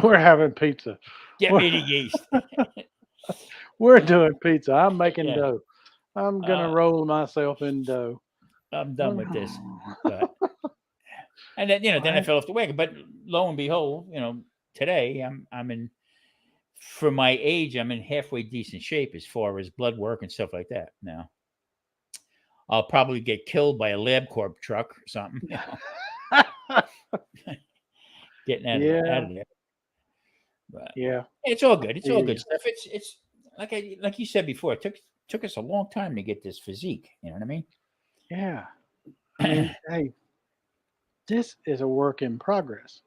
We're having pizza. Get me the yeast. We're doing pizza. I'm making dough. I'm gonna roll myself in dough. I'm done with this. But, and then then I fell off the wagon. But lo and behold, today I'm in, for my age, I'm in halfway decent shape as far as blood work and stuff like that. Now, I'll probably get killed by a LabCorp truck or something. Getting out of there. But it's all good. It's all good stuff. It's like you said before. It took us a long time to get this physique. You know what I mean? Yeah. I mean, hey, this is a work in progress.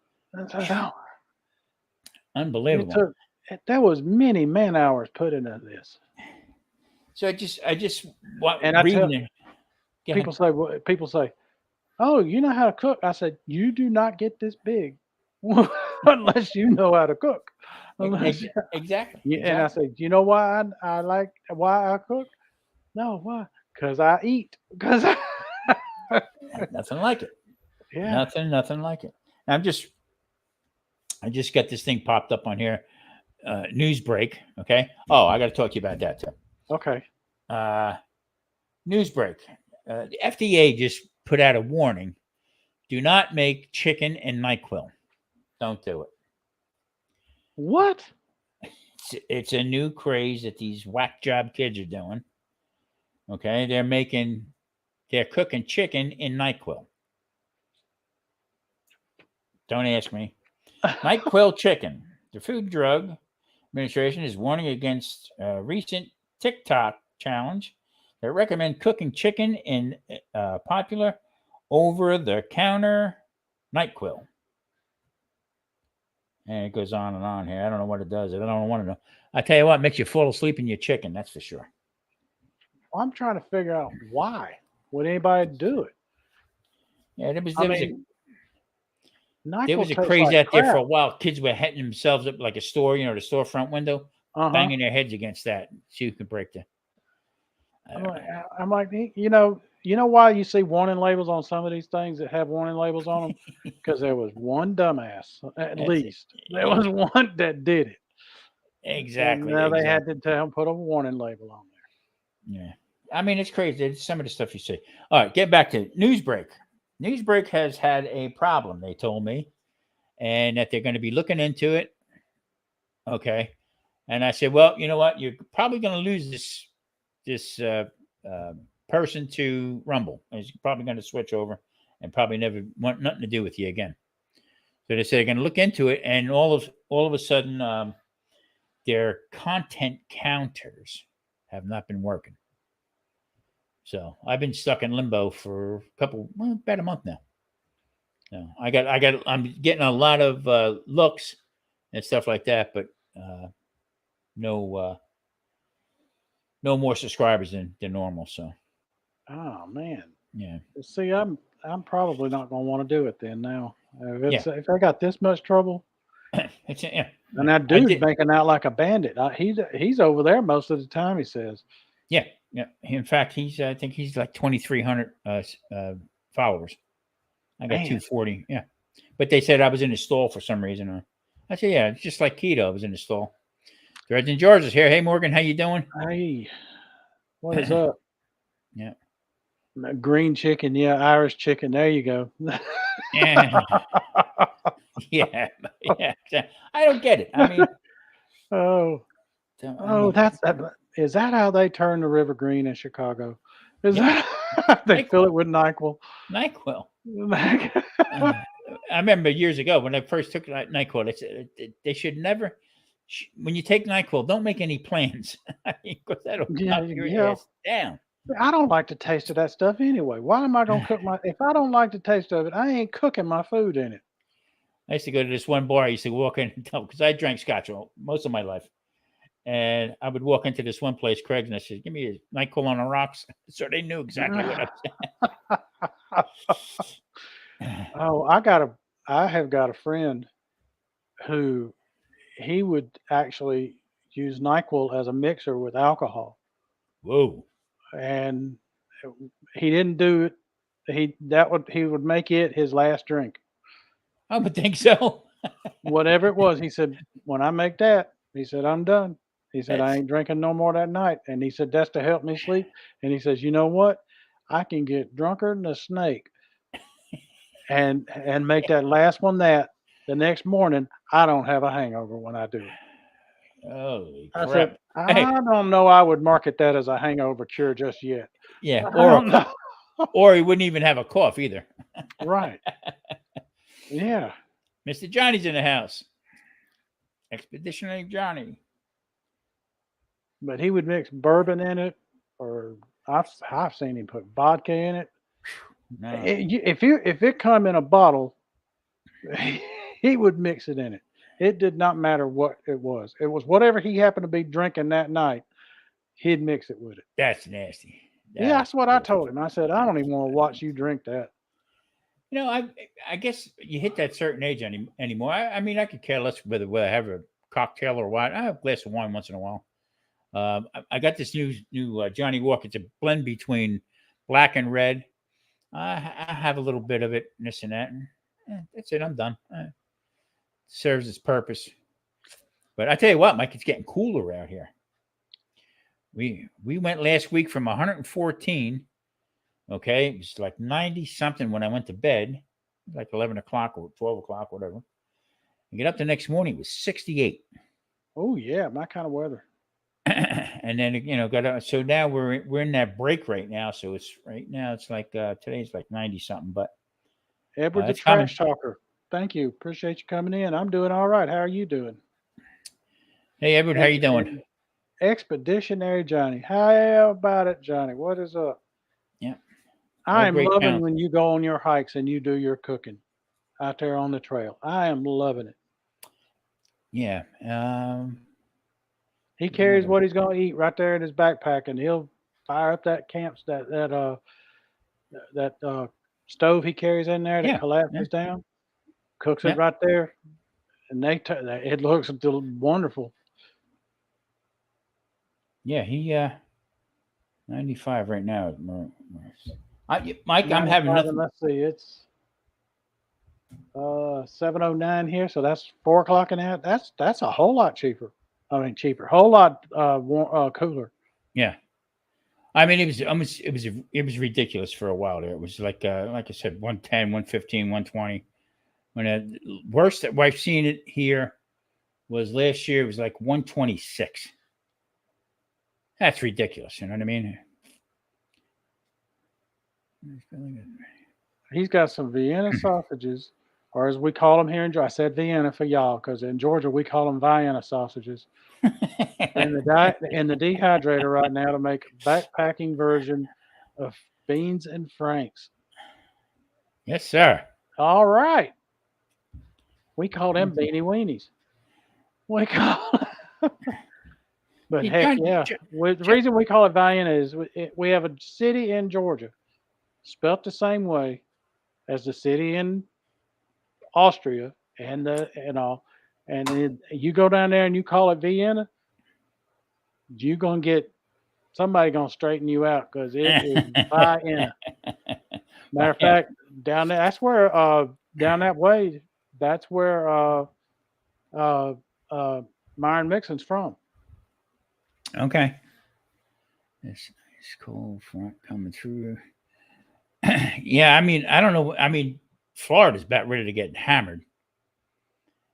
Unbelievable. That was many man hours put into this. So I just want, and I tell people say, "Oh, you know how to cook?" I said, "You do not get this big unless you know how to cook." Exactly. And I said, "You know why why I cook? No, why? Because I eat. Because nothing like it. Yeah, nothing like it." I just got this thing popped up on here. News break. Okay. Oh, I got to talk to you about that too. Okay. News break. The FDA just put out a warning: do not make chicken and NyQuil. Don't do it. What? It's a new craze that these whack job kids are doing. Okay, they're cooking chicken in NyQuil. Don't ask me. NyQuil chicken. The Food and Drug Administration is warning against a recent TikTok challenge that recommend cooking chicken in popular over-the-counter NyQuil. And it goes on and on here. I don't know what it does. I don't want to know. I tell you what, it makes you fall asleep in your chicken. That's for sure. Well, I'm trying to figure out why would anybody do it. Yeah, there was a craze out there for a while. Kids were hitting themselves up like a store, the storefront window, banging their heads against that so you could break the. I'm like, you know why you see warning labels on some of these things that have warning labels on them? Because there was one dumbass, at least. There was one that did it. Exactly. And now they had to put a warning label on Yeah. I mean, it's crazy. It's some of the stuff you say. All right, get back to Newsbreak. Newsbreak has had a problem, they told me, and that they're going to be looking into it. Okay. And I said, well, you know what? You're probably going to lose this uh, person to Rumble. He's probably going to switch over and probably never want nothing to do with you again. So they said they're going to look into it, and all of a sudden, their content counters have not been working. So I've been stuck in limbo for about a month now. So I'm getting a lot of looks and stuff like that, but no more subscribers than normal. So Oh man. yeah, See, I'm probably not gonna want to do it then now. yeah, If I got this much trouble, yeah. and that I dude's did. making out like a bandit. He's over there most of the time. He says. Yeah, yeah. In fact, I think he's like 2,300 followers. I got Man. 240. Yeah, but they said I was in the stall for some reason. I said, yeah, it's just like Keto. I was in the stall. Dredgen George is here. Hey, Morgan, how you doing? Hey, what is up? Yeah. Green chicken, yeah, Irish chicken. There you go. Yeah. Yeah. Yeah. I don't get it. I mean, Oh, that's that. Is that how they turn the river green in Chicago? Is yeah, that they NyQuil. fill it with NyQuil? NyQuil. I remember years ago when I first took NyQuil, they said they should never, when you take NyQuil, don't make any plans because that'll Yeah, knock your yeah. ass down. I don't like the taste of that stuff anyway. Why am I gonna cook if I don't like the taste of it, I ain't cooking my food in it. I used to go to this one bar. I used to walk in because I drank scotch most of my life. And I would walk into this one place, Craig's, and I said, give me a NyQuil on the rocks. So they knew exactly what I said. Oh, I have got a friend who he would actually use NyQuil as a mixer with alcohol, Whoa. and he didn't do it. He would make it his last drink, I would think so. whatever it was. He said, "When I make that," he said, "I'm done." He said, "I That's ain't drinking no more that night." And he said, "That's to help me sleep." And he says, "You know what? I can get drunker than a snake and make that last one that the next morning I don't have a hangover when I do it." holy I said, crap. Hey, "I don't know. I would market that as a hangover cure just yet. yeah, I don't know." or he wouldn't even have a cough either. Right. Yeah. Mr. Johnny's in the house. Expeditionary Johnny. But he would mix bourbon in it, or I've seen him put vodka in it. No. If it come in a bottle, he would mix it in it. It did not matter what it was. It was whatever he happened to be drinking that night. He'd mix it with it. That's nasty. Yeah, that's what I Nasty. told him. I said, I don't even want to watch you drink that. You know, I guess you hit that certain age anymore. I mean, I could care less whether I have a cocktail or wine. I have a glass of wine once in a while. I got this new Johnny Walker. It's a blend between black and red. I have a little bit of it, and this and that, and that's it. I'm done. Serves its purpose. But I tell you what, Mike, it's getting cooler out here. We went last week from 114. Okay, it was like 90 something when I went to bed, like 11 o'clock or 12 o'clock, whatever. You get up the next morning, it was 68. Oh yeah, my kind of weather. And then so now we're in that break right now. So it's like today's like 90 something, but Edward the it's coming. Trash Talker. Thank you. Appreciate you coming in. I'm doing all right. How are you doing? Hey Edward, how you doing? And Expeditionary Johnny. How about it, Johnny? What is up? Yeah. I am great loving talent. when you go on your hikes and you do your cooking out there on the trail. I am loving it. Yeah. He carries what he's going to eat right there in his backpack, and he'll fire up that stove he carries in there that Yeah. collapses down. Cooks it Yeah. right there, and it looks wonderful. Yeah, he 95 right now. Mike, I'm having 95, nothing. and let's see, it's 7:09 here, so that's 4 o'clock in that. That's a whole lot cheaper. I mean, cheaper, whole lot cooler. Yeah. I mean, it was ridiculous for a while there. It was like I said, 110, 115, 120. When the worst that I've seen it here was last year. It was like 126. That's ridiculous. You know what I mean? He's got some Vienna sausages, or as we call them here in Georgia. I said Vienna for y'all because in Georgia we call them Vienna sausages. And the dehydrator right now to make a backpacking version of beans and franks. Yes, sir. All right, we call them beanie weenies. We call, but You heck got- yeah, J- the J- reason we call it Vienna is we have a city in Georgia spelt the same way as the city in Austria and all. And then you go down there and you call it Vienna, you gonna get somebody gonna straighten you out because it is Vienna. Matter of fact, down there, that's where down that way, that's where uh, Myron Mixon's from. Okay. This nice cold front coming through. Yeah, I mean, I don't know. I mean, Florida's about ready to get hammered,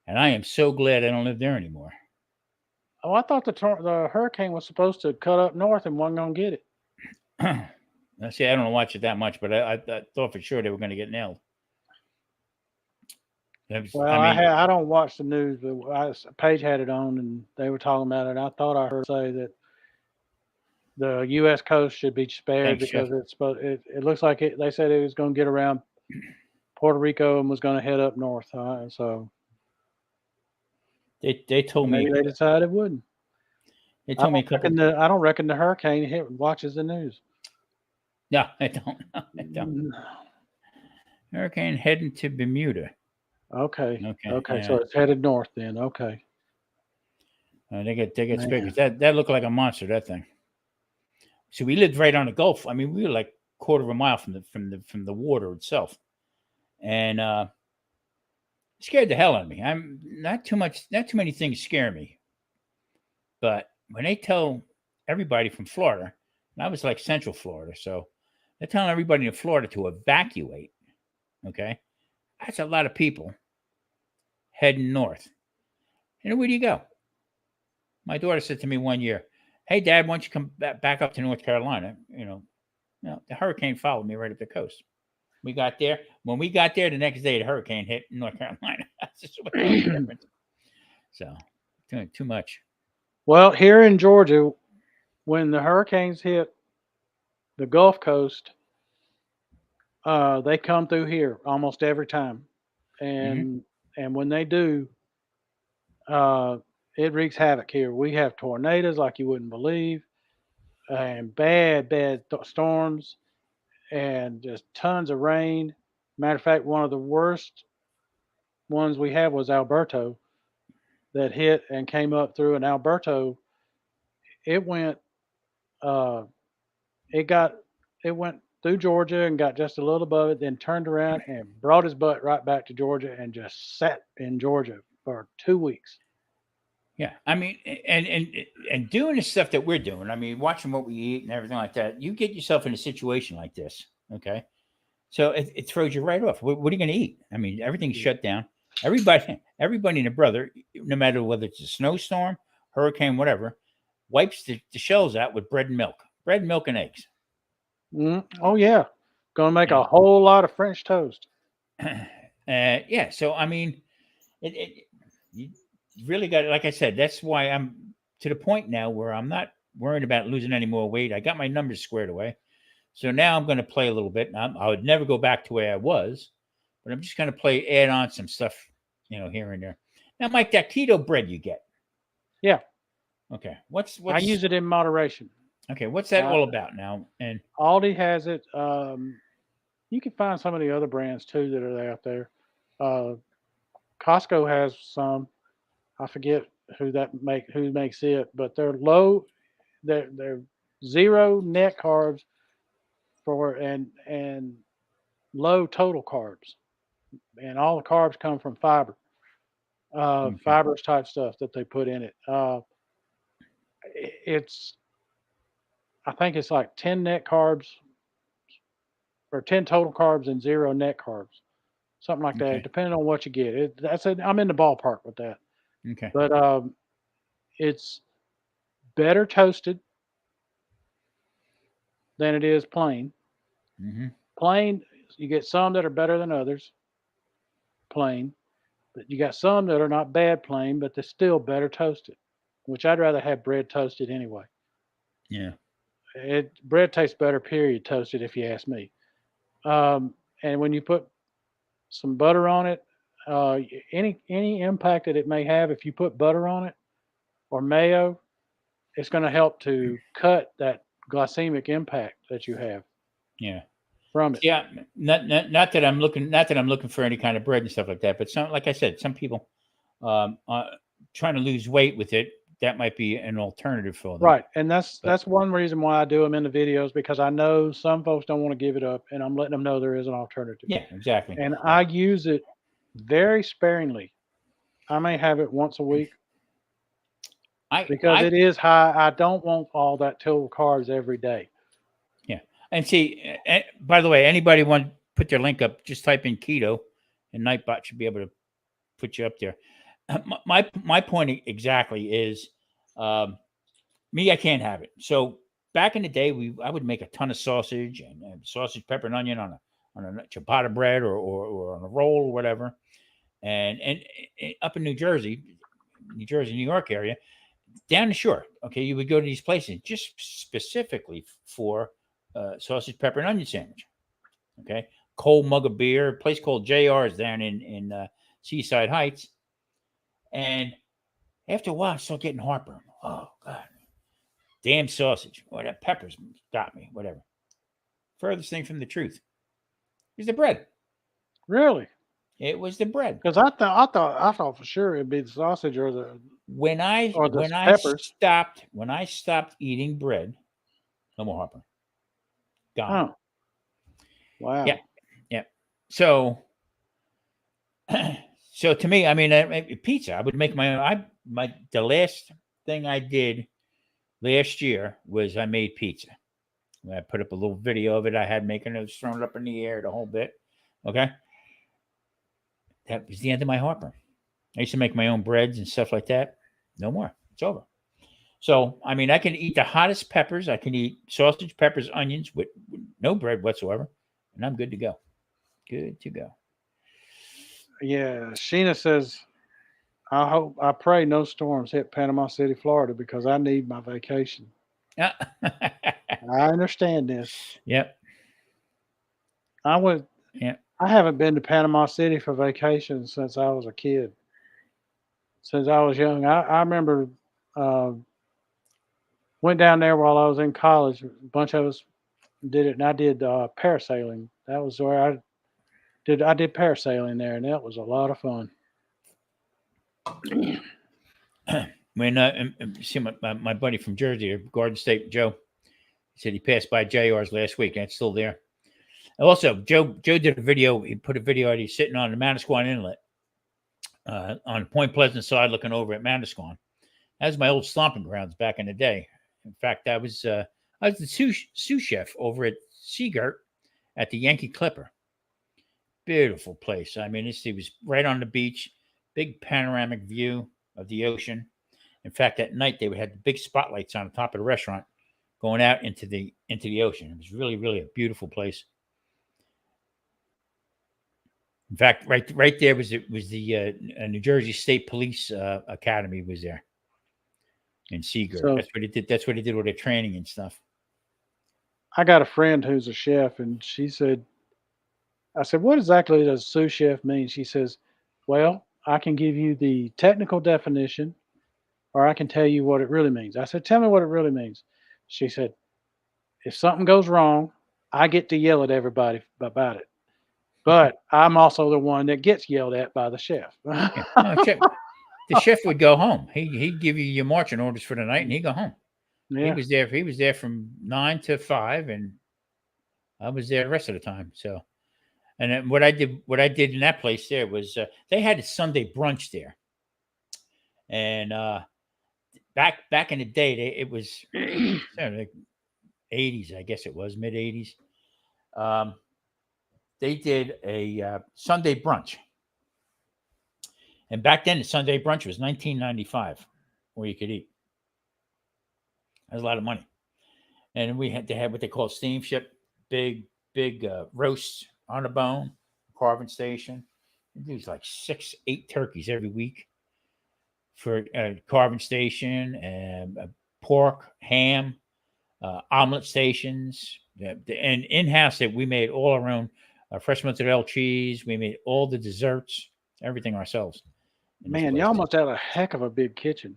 and I am so glad I don't live there anymore. Oh, I thought the hurricane was supposed to cut up north and wasn't gonna get it. I see. I don't watch it that much, but I thought for sure they were going to get nailed. Well, I mean, I don't watch the news, but Paige had it on and they were talking about it. And I thought I heard say that the U.S. coast should be spared thanks, Chef. because it looks like they said it was going to get around Puerto Rico and was going to head up north. So They told maybe me they decided it wouldn't. they told me a couple. I don't reckon the hurricane watches the news. No, I don't. No, I don't. Mm, Hurricane heading to Bermuda. Okay. Okay, Okay. yeah. So it's headed north then. Okay. They get Man. big. That looked like a monster. That thing. So we lived right on the Gulf. I mean, we were like quarter of a mile from the water itself, and scared the hell out of me. I'm not too much. Not too many things scare me, but when they tell everybody from Florida, and I was like Central Florida, so they're telling everybody in Florida to evacuate. Okay, that's a lot of people heading north. And where do you go? My daughter said to me one year, "Hey, Dad, why don't you come back up to North Carolina?" The hurricane followed me right up the coast. We got there. When we got there, the next day, the hurricane hit North Carolina. That's just what the difference. So, too much. Well, here in Georgia, when the hurricanes hit the Gulf Coast, they come through here almost every time, Hmm. and when they do, uh, it wreaks havoc here. We have tornadoes like you wouldn't believe, and bad storms, and just tons of rain. Matter of fact, one of the worst ones we had was Alberto that hit and came up through. And Alberto, it went, uh, it got, it went through Georgia and got just a little above it, then turned around and brought his butt right back to Georgia and just sat in Georgia for 2 weeks. Yeah, I mean, and doing the stuff that we're doing. I mean, watching what we eat and everything like that. You get yourself in a situation like this, okay? So it throws you right off. What are you going to eat? I mean, everything's shut down. Everybody and a brother, no matter whether it's a snowstorm, hurricane, whatever, wipes the shells out with bread, milk, and eggs. Oh yeah, gonna make You a whole lot of French toast. know, yeah. So I mean, you really got, like I said, that's why I'm to the point now where I'm not worrying about losing any more weight. I got my numbers squared away. So now I'm going to play a little bit. I would never go back to where I was, but I'm just going to add on some stuff, here and there. Now, Mike, that keto bread you get. Yeah, Okay. What's I use it in moderation. okay? What's that Uh, all about now? And Aldi has it. You can find some of the other brands too that are out there. Uh, Costco has some. I forget who makes it, but they're low. They're zero net carbs for and low total carbs, and all the carbs come from okay. fibrous type stuff that they put in it. It's I think it's like 10 net carbs or 10 total carbs and 0 net carbs, something like that, Okay. depending on what you get. I'm in the ballpark with that. Okay. But it's better toasted than it is plain. Mm-hmm. Plain, you get some that are better than others, plain, but you got some that are not bad plain, but they're still better toasted, which I'd rather have bread toasted anyway. Yeah. Bread tastes better, period, toasted, if you ask me. And when you put some butter on it, any impact that it may have, if you put butter on it or mayo, it's going to help to cut that glycemic impact that you have Yeah. from it. Yeah. Not that I'm looking for any kind of bread and stuff like that, but like I said, some people trying to lose weight with it, that might be an alternative for them. Right, and that's But one reason why I do them in the videos, because I know some folks don't want to give it up, and I'm letting them know there is an alternative. yeah, exactly. And Yeah. I use it very sparingly. I may have it once a week because I it is high. I don't want all that total carbs every day. Yeah. And see, by the way, anybody want to put their link up, just type in keto and Nightbot should be able to put you up there. My point exactly is me, I can't have it. So back in the day, I would make a ton of sausage and sausage, pepper, and onion on a ciabatta bread or on a roll or whatever. And up in New Jersey, New York area, down the shore, okay, you would go to these places just specifically for sausage, pepper, and onion sandwich. Okay, cold mug of beer, a place called JR's down in Seaside Heights, and after a while, I start getting heartburn. Oh God, damn sausage! Well, that peppers got me. Whatever. Furthest thing from the truth is the bread. Really? It was the bread. Because I thought for sure it'd be the sausage or the When I peppers. stopped eating bread, no more heartburn. Gone. Oh, Yeah, wow. yeah. So, so to me, I mean, pizza. I would make the last thing I did last year was I made pizza. I put up a little video of it. I had making it, throwing it up in the air, the whole bit. Okay, that was the end of my heartburn. I used to make my own breads and stuff like that. No more. It's over. So, I mean, I can eat the hottest peppers. I can eat sausage, peppers, onions with no bread whatsoever, and I'm good to go. Good to go. Yeah, Sheena says, I pray no storms hit Panama City, Florida, because I need my vacation. Yeah. I understand this. Yep. I would. Yep. I haven't been to Panama City for vacation since I was a kid. Since I was young, I remember uh, went down there while I was in college. A bunch of us did it, and I did parasailing. That was where I did parasailing there, and that was a lot of fun. When see my buddy from Jersey, Garden State, Joe, he said he passed by JR's last week, and it's still there. Also, Joe did a video. He put a video out. He's sitting on the Manasquan Inlet on Point Pleasant side, looking over at Manasquan. That was my old stomping grounds back in the day. In fact, I was the sous chef over at Seagirt at the Yankee Clipper. Beautiful place. I mean, it was right on the beach, big panoramic view of the ocean. In fact, at night they would have the big spotlights on the top of the restaurant going out into the ocean. It was really, really a beautiful place. In fact, right there was the New Jersey State Police Academy was there in Seagirt. So That's what it did. That's what it did with their training and stuff. I got a friend who's a chef, and I said, what exactly does sous chef mean? She says, well, I can give you the technical definition, or I can tell you what it really means. I said, tell me what it really means. She said, if something goes wrong, I get to yell at everybody about it. But I'm also the one that gets yelled at by the chef. Yeah. No, the chef would go home. He'd give you your marching orders for the night, and he'd go home. Yeah. He was there from 9 to 5, and I was there the rest of the time. So, and then what I did in that place there was they had a Sunday brunch there, and back in the day, it was '80s, I guess it was mid '80s. They did a Sunday brunch, and back then the Sunday brunch was 19.95, where you could eat. That's a lot of money. And they had what they call steamship, big roasts on a bone, carving station. They do like 6, 8 turkeys every week for carving station, and pork, ham, omelet stations, and in house that we made all our own fresh mozzarella cheese. We made all the desserts, everything ourselves in this Man, place. y'all must have a heck of a big kitchen.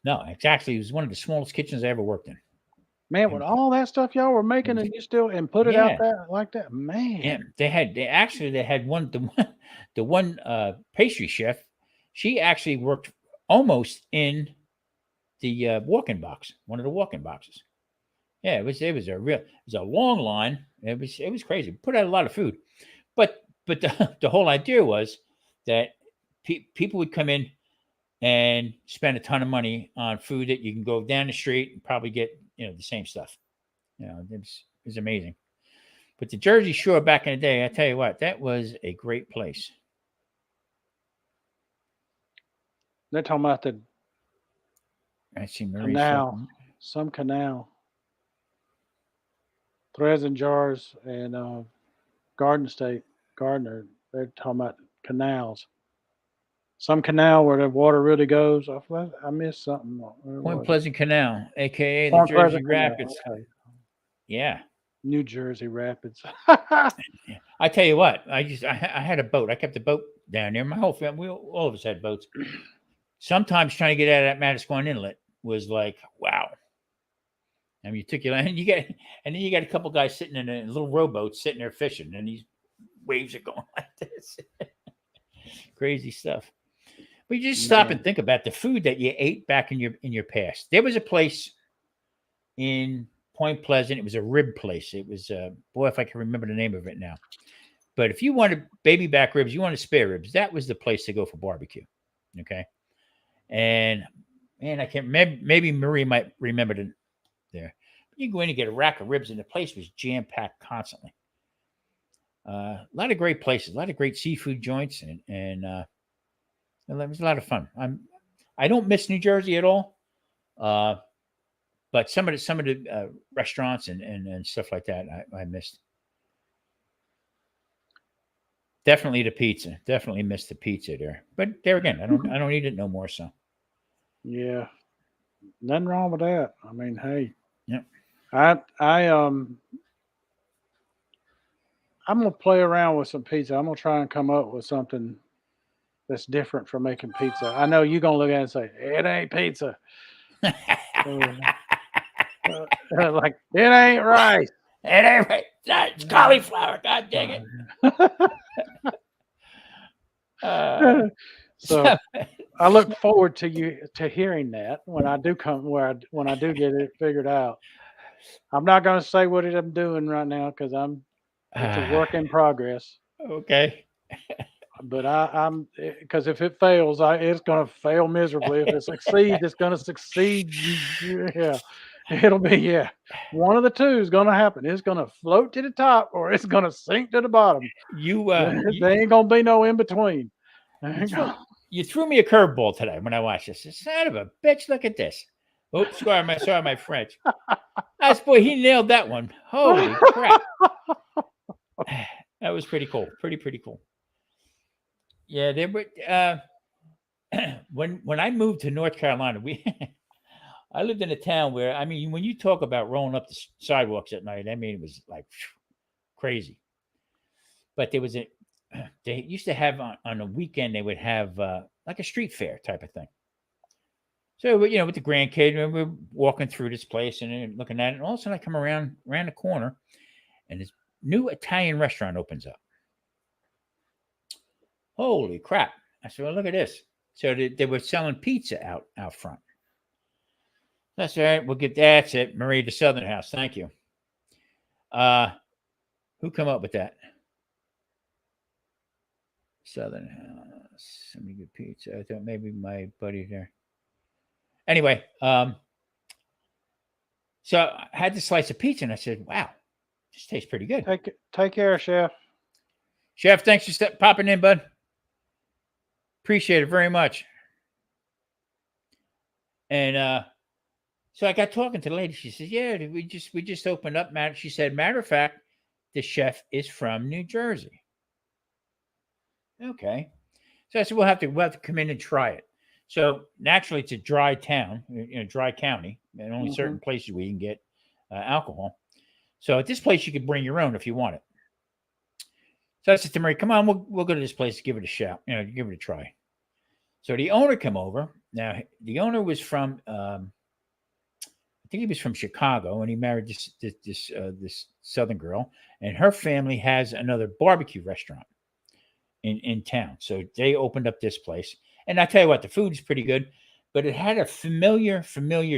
No, exactly. It was one of the smallest kitchens I ever worked in. Man, with And all that stuff y'all were making and you still and put it out yeah, there like that, yeah. man. They had the one pastry chef. She actually worked almost in the walk-in box, one of the walk-in boxes. Yeah, it was a long line. It was crazy. We put out a lot of food, but the whole idea was that people would come in and spend a ton of money on food that you can go down the street and probably get the same stuff. It was amazing. But the Jersey Shore back in the day, I tell you what, that was a great place. They're talking about the I see Marie's canal, talking. some canal, Threads and Jars, and Garden State, Gardner. They're talking about canals. Some canal where the water really goes. I missed something. Where Point was it? Pleasant Canal, aka the Point Jersey Pleasant Canal. Rapids. Okay. Yeah. New Jersey Rapids. Yeah. I tell you what, I had a boat. I kept a boat down there. My whole family, all of us had boats. Sometimes trying to get out of that Manasquan Inlet was like, wow. I mean, you took your and then you got a couple guys sitting in a little rowboat sitting there fishing, and these waves are going like this. Crazy stuff. But you just stop and think about the food that you ate back in your past. There was a place in Point Pleasant. It was a rib place. It was boy, if I can remember the name of it now. But if you wanted baby back ribs, you wanted spare ribs, that was the place to go for barbecue. Okay. And man, I can't maybe Marie might remember there. But you go in and get a rack of ribs, and the place was jam-packed constantly. A lot of great places, a lot of great seafood joints, and it was a lot of fun. I don't miss New Jersey at all. But some of the restaurants and stuff like that I missed. Definitely the pizza. Definitely missed the pizza there. But there again, I don't eat it no more. So Yeah, nothing wrong with that. I mean, hey, yeah. I'm gonna play around with some pizza. I'm gonna try and come up with something that's different from making pizza. I know you're gonna look at it and say it ain't pizza. Like it ain't rice. It ain't right. It's cauliflower. God dang it. So I look forward to hearing that when I do when I do get it figured out. I'm not going to say what I'm doing right now because it's a work in progress. Okay. But I'm because if it fails, it's going to fail miserably. If it succeeds, it's going to succeed. Yeah, it'll be one of the two is going to happen. It's going to float to the top or it's going to sink to the bottom. There ain't going to be no in between. You threw me a curveball today when I watched this. Son of a bitch! Look at this. Oops, sorry my French. That's boy, he nailed that one. Holy crap! That was pretty cool. Pretty cool. Yeah, they were. When I moved to North Carolina, I lived in a town where I mean, when you talk about rolling up the sidewalks at night, I mean, it was like crazy. But they used to have on a weekend they would have like a street fair type of thing. So with the grandkid, and we're walking through this place and looking at it, and all of a sudden I come around the corner, and this new Italian restaurant opens up. Holy crap! I said, well, look at this. So they were selling pizza out front. That's all right. That's it. Marie, the Southern House. Thank you. Who come up with that? Southern House. Somebody good pizza. I thought maybe my buddy there. Anyway, So I had the slice of pizza, and I said, "Wow, this tastes pretty good." Take care, Chef. Chef, thanks for popping in, bud. Appreciate it very much. And so I got talking to the lady. She says, "Yeah, we just opened up." She said, "Matter of fact, the chef is from New Jersey." Okay. So I said, we'll have to come in and try it. So naturally, it's a dry town, dry county, and only certain places where you can get alcohol. So at this place, you could bring your own if you want it. So I said to Marie, "Come on, we'll go to this place, give it a shot, give it a try." So the owner came over. Now the owner was from, I think he was from Chicago, and he married this Southern girl, and her family has another barbecue restaurant in town. So they opened up this place, and I tell you what, the food is pretty good, but it had a familiar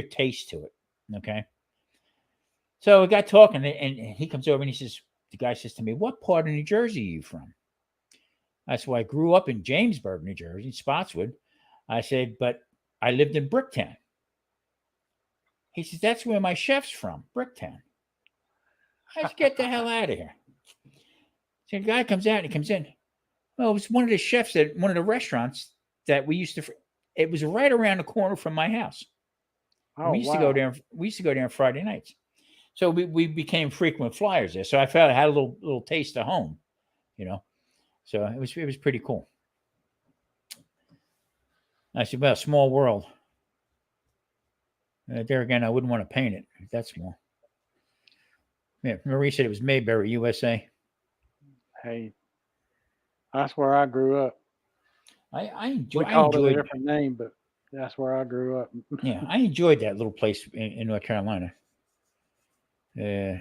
taste to it. Okay. So we got talking, and he comes over and the guy says to me, "What part of New Jersey are you from?" I said, "Well, I grew up in Jamesburg, New Jersey, Spotswood." I said, "But I lived in Bricktown." He says, "That's where my chef's from, Bricktown." I said, "Get the hell out of here." So the guy comes out and he comes in. Well, it was one of the chefs at one of the restaurants that we used to. It was right around the corner from my house. Oh, We used wow. to go there. We used to go there on Friday nights. So we became frequent flyers there. So I felt I had a little taste of home, you know. So it was pretty cool. I said, "Well, small world." There again, I wouldn't want to paint it. That's small. Yeah, Marie said it was Mayberry, USA. Hey, that's where I grew up. I We I called it a enjoyed. different name, but that's where I grew up. Yeah, I enjoyed that little place in North Carolina. Yeah,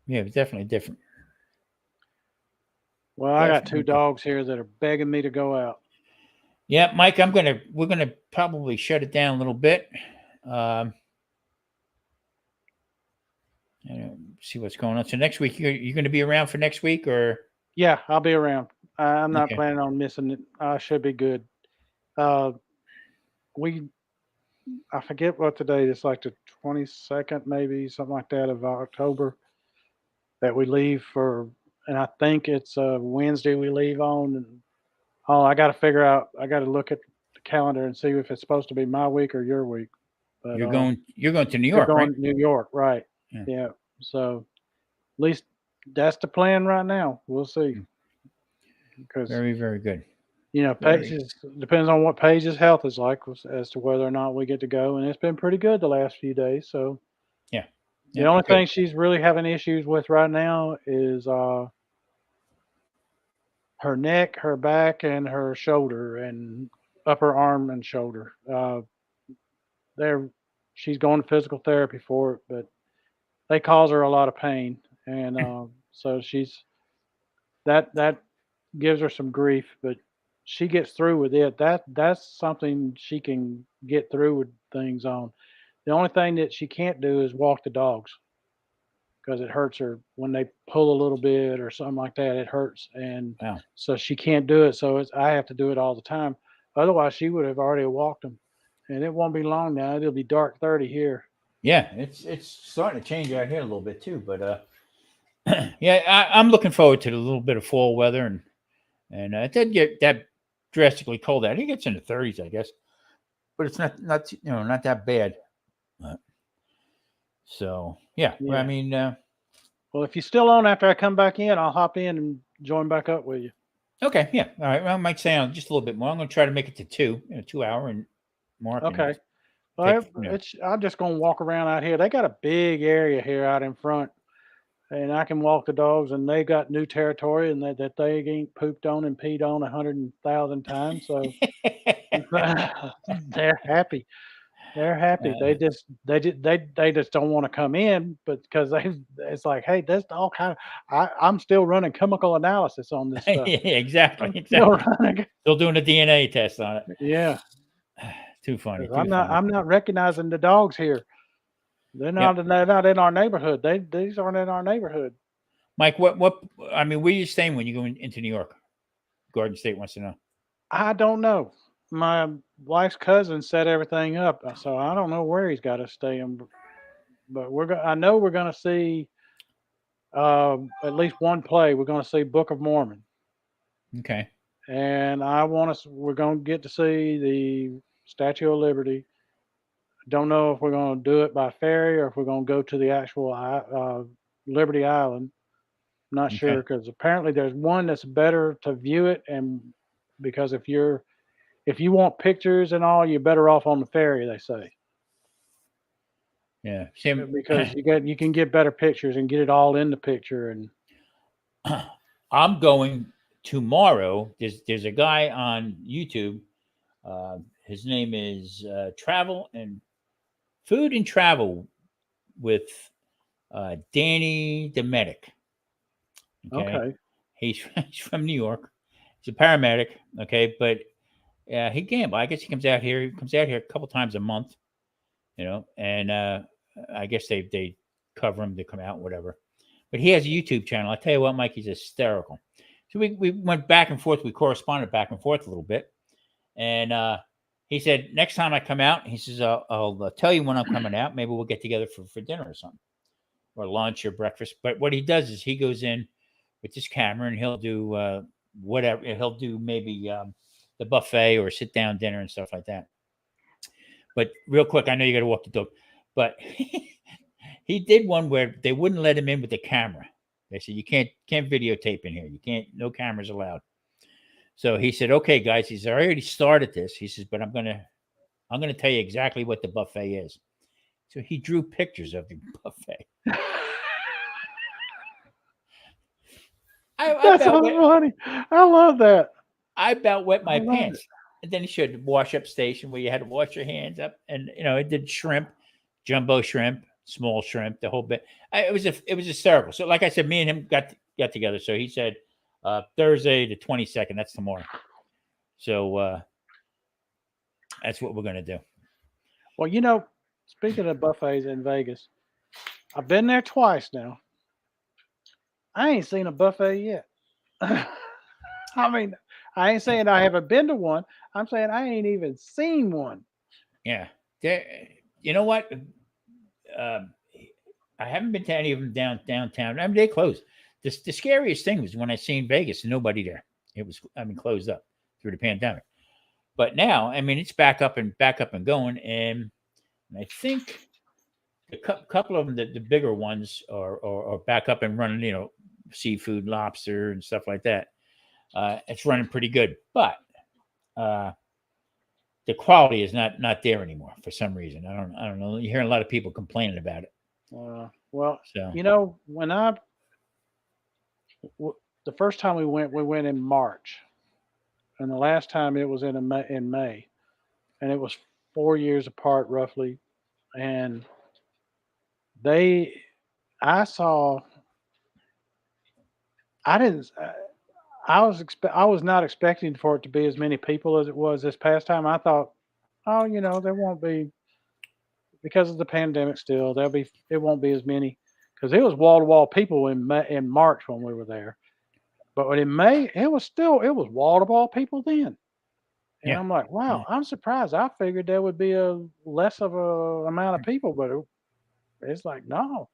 it was definitely different. Well, I got two Definitely different. dogs here that are begging me to go out. Yeah, Mike, we're gonna probably shut it down a little bit. Um, see what's going on. So next week, you're going to be around for next week, or Yeah, I'll be around. I'm not okay? planning on missing it. I should be good. Uh, we, I forget what the date is, like the 22nd, maybe something like that of October that we leave for, and I think it's Wednesday we leave on. And oh, I got to figure out. I got to look at the calendar and see if it's supposed to be my week or your week. But You're going to New we're York, right? going to New York, right? Yeah. Yeah. So at least that's the plan right now. We'll see because Very, very good. Very. Paige's depends on what Paige's health is like as to whether or not we get to go. And it's been pretty good the last few days. So Yeah. the Yeah. only Good. thing she's really having issues with right now is her neck, her back, and her shoulder and upper arm and shoulder. There, she's going to physical therapy for it, but they cause her a lot of pain, and so that gives her some grief, but she gets through with it. That's something she can get through with things on. The only thing that she can't do is walk the dogs because it hurts her when they pull a little bit or something like that. It hurts, and Wow. so she can't do it. So I have to do it all the time. Otherwise, she would have already walked them, and it won't be long now. It'll be dark 30 here. Yeah, it's starting to change out here a little bit too. But yeah, I'm looking forward to the little bit of fall weather, and it did get that drastically cold out. It gets in the 30s, I guess, but it's not that bad. Uh, so yeah, well, I Yeah. mean, Well, if you're still on after I come back in, I'll hop in and join back up with you. okay, yeah, all right. Well, I might say on just a little bit more. I'm going to try to make it to 2 hour and mark, and Okay. Well, take I'm just gonna walk around out here. They got a big area here out in front, and I can walk the dogs. And they got new territory, and that they ain't pooped on and peed on 100,000 times. So they're happy. They're happy. uh, They just don't want to come in, but because it's like, hey, that's all kind of. I'm still running chemical analysis on this stuff. exactly, I'm still exactly. running. Still doing a DNA test on it. Yeah, Too funny, 'cause too funny. I'm not recognizing the dogs here. Yep. They're not in our neighborhood. These aren't in our neighborhood. Mike, what? I mean, where are you staying when you go into New York? Garden State wants to know. I don't know. My wife's cousin set everything up, so I don't know where he's got us staying. but I know we're going to see at least one play. We're going to see Book of Mormon, Okay. and we're going to get to see the Statue of Liberty. Don't know if we're going to do it by ferry or if we're going to go to the actual Liberty Island. Not sure, Okay. because apparently there's one that's better to view it, and because if you want pictures and all, you're better off on the ferry. They say Yeah. Same. because you can get better pictures and get it all in the picture. And I'm going tomorrow. There's a guy on YouTube. His name is Travel and Food and Travel with Danny Dometic. Okay. He's from New York. He's a paramedic. Okay, but he gambles. I guess he comes out here. He comes out here a couple times a month. And I guess they cover him to come out, whatever. But he has a YouTube channel. I tell you what, Mike, he's hysterical. So we went back and forth. We corresponded back and forth a little bit. And he said, next time I come out, he says, I'll tell you when I'm coming out. Maybe we'll get together for dinner or something, or lunch or breakfast. But what he does is he goes in with this camera and he'll do whatever. He'll do maybe the buffet or sit down dinner and stuff like that. But real quick, I know you got to walk the dog, but he did one where they wouldn't let him in with the camera. They said, you can't videotape in here. You can't, no cameras allowed. So he said, okay, guys, I already started this. He says, but I'm going to tell you exactly what the buffet is. So he drew pictures of the buffet. That's so funny. I love that. I about wet my pants. And then he showed the wash-up station where you had to wash your hands up. And, it did shrimp, jumbo shrimp, small shrimp, the whole bit. It was hysterical. So like I said, me and him got together. So he said Thursday the 22nd. That's tomorrow. So that's what we're going to do. Well, speaking of buffets in Vegas, I've been there twice now. I ain't seen a buffet yet. I mean, I ain't saying I haven't been to one. I'm saying I ain't even seen one. Yeah. You know what? I haven't been to any of them downtown. I mean, they closed. The scariest thing was when I seen Vegas and nobody there. It was, closed up through the pandemic. But now, it's back up and going. And I think a couple of them, the bigger ones are back up and running, seafood, lobster and stuff like that. It's running pretty good, but the quality is not there anymore for some reason. I don't know. You're hearing a lot of people complaining about it. Well, so. When the first time we went in March, and the last time it was in May, and it was 4 years apart roughly, and I was not expecting for it to be as many people as it was this past time. I thought, there won't be, because of the pandemic still, it won't be as many, because it was wall to wall people in March when we were there. But in May, it was wall to wall people then. And I'm like, wow, I'm surprised. I figured there would be a less of a amount of people, but it's like, no.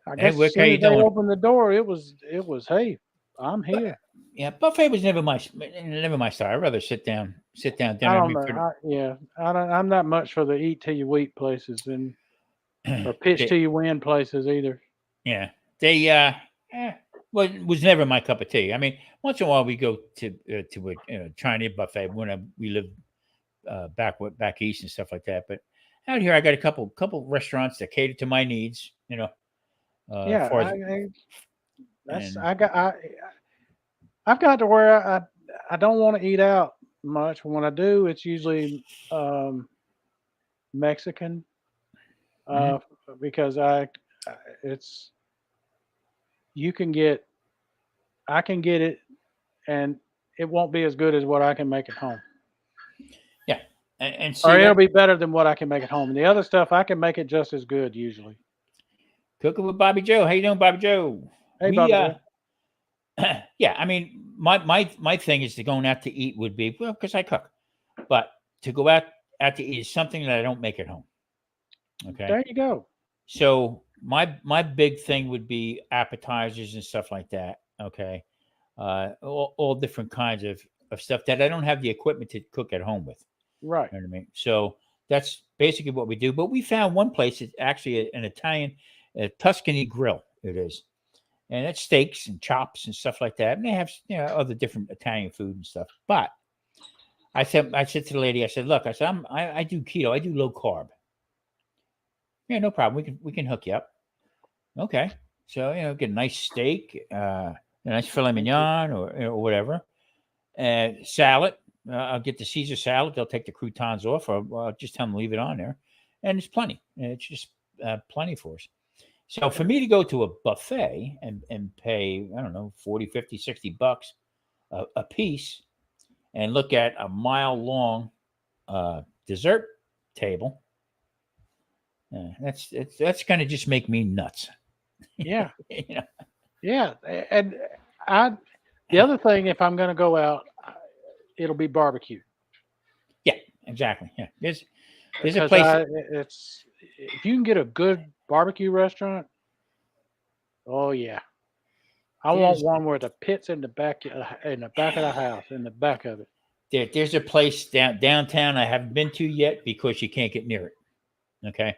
I guess as soon as they opened the door, it was, hey, I'm here. Buffet was never my style. I'd rather sit down dinner. I don't know. I'm not much for the eat till you weep places or pitch till you win places either. Yeah, they was never my cup of tea. Once in a while we go to a Chinese buffet when we lived back east and stuff like that. But out here, I got a couple restaurants that cater to my needs. I've got to where I don't want to eat out much. When I do, it's usually Mexican because I can get it, and it won't be as good as what I can make at home. Yeah, and or it'll be better than what I can make at home. And the other stuff I can make it just as good usually. Cooking with Bobby Joe. How you doing, Bobby Joe? Hey, Bobby Joe. Yeah, my thing is to going out to eat would be, well, because I cook, but to go out to eat is something that I don't make at home. Okay, there you go. So my big thing would be appetizers and stuff like that. Okay, all different kinds of stuff that I don't have the equipment to cook at home with. Right. You know what I mean? So that's basically what we do. But we found one place. It's actually an Italian Tuscany grill. It is, and it's steaks and chops and stuff like that. And they have other different Italian food and stuff. But I said to the lady, I said, look, I said I do keto. I do low carb. Yeah, no problem. We can hook you up. Okay. So get a nice steak, a nice filet mignon, or whatever, and salad. I'll get the Caesar salad. They'll take the croutons off, or I'll just tell them to leave it on there, and it's plenty. It's just plenty for us. So for me to go to a buffet and pay, I don't know, 40, 50, 60 bucks a piece, and look at a mile long dessert table, that's going to just make me nuts. Yeah. You know? Yeah. And the other thing, if I'm going to go out, it'll be barbecue. Yeah, exactly. Yeah, there's a Because place. it's if you can get a good barbecue restaurant, oh yeah, I want There's one where the pit's in the back of the house, in the back of it. there's a place downtown I haven't been to yet because you can't get near it. Okay.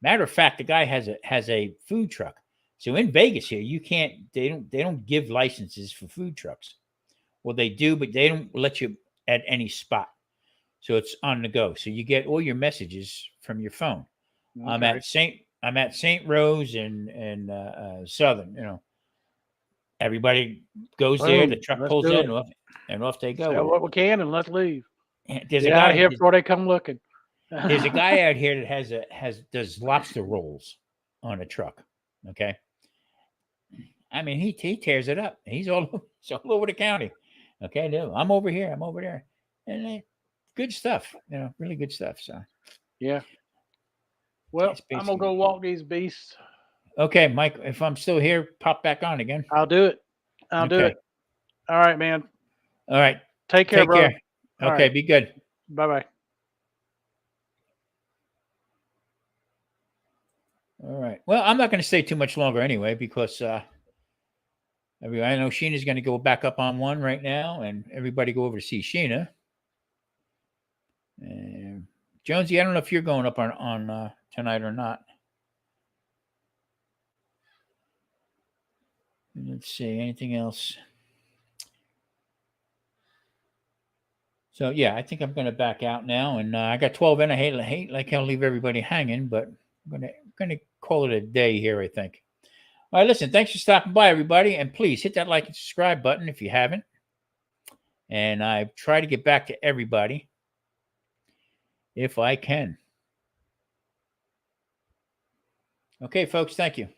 Matter of fact, the guy has a food truck. So in Vegas here, you can't. They don't give licenses for food trucks. Well, they do, but they don't let you at any spot. So it's on the go. So you get all your messages from your phone. I'm Okay. at St. Rose and Southern. Everybody goes there. The Boom. truck Let's pulls do in, it. and off they go Sell with it. what we can and let's leave. And there's a Get out of guy. here before they come looking. There's a guy out here that does lobster rolls on a truck. Okay. I mean, he tears it up. He's all over the county. Okay, no, I'm over here. I'm over there, and good stuff. Really good stuff. So Yeah. Well, that's I'm gonna go basically walk these beasts. okay, Mike. If I'm still here, pop back on again. I'll do it. I'll do Okay. it. All right, man. All right. Take care, Take brother. care. All Okay. right. Be good. Bye bye. All right. Well, I'm not going to stay too much longer anyway because I know Sheena's going to go back up on one right now, and everybody go over to see Sheena. And Jonesy, I don't know if you're going up on tonight or not. Let's see, anything else? So yeah, I think I'm going to back out now, and I got 12 in. I hate like I'll leave everybody hanging, but I'm gonna call it a day here. I think. All right, listen. Thanks for stopping by, everybody, and please hit that like and subscribe button if you haven't. And I try to get back to everybody if I can. Okay, folks. Thank you.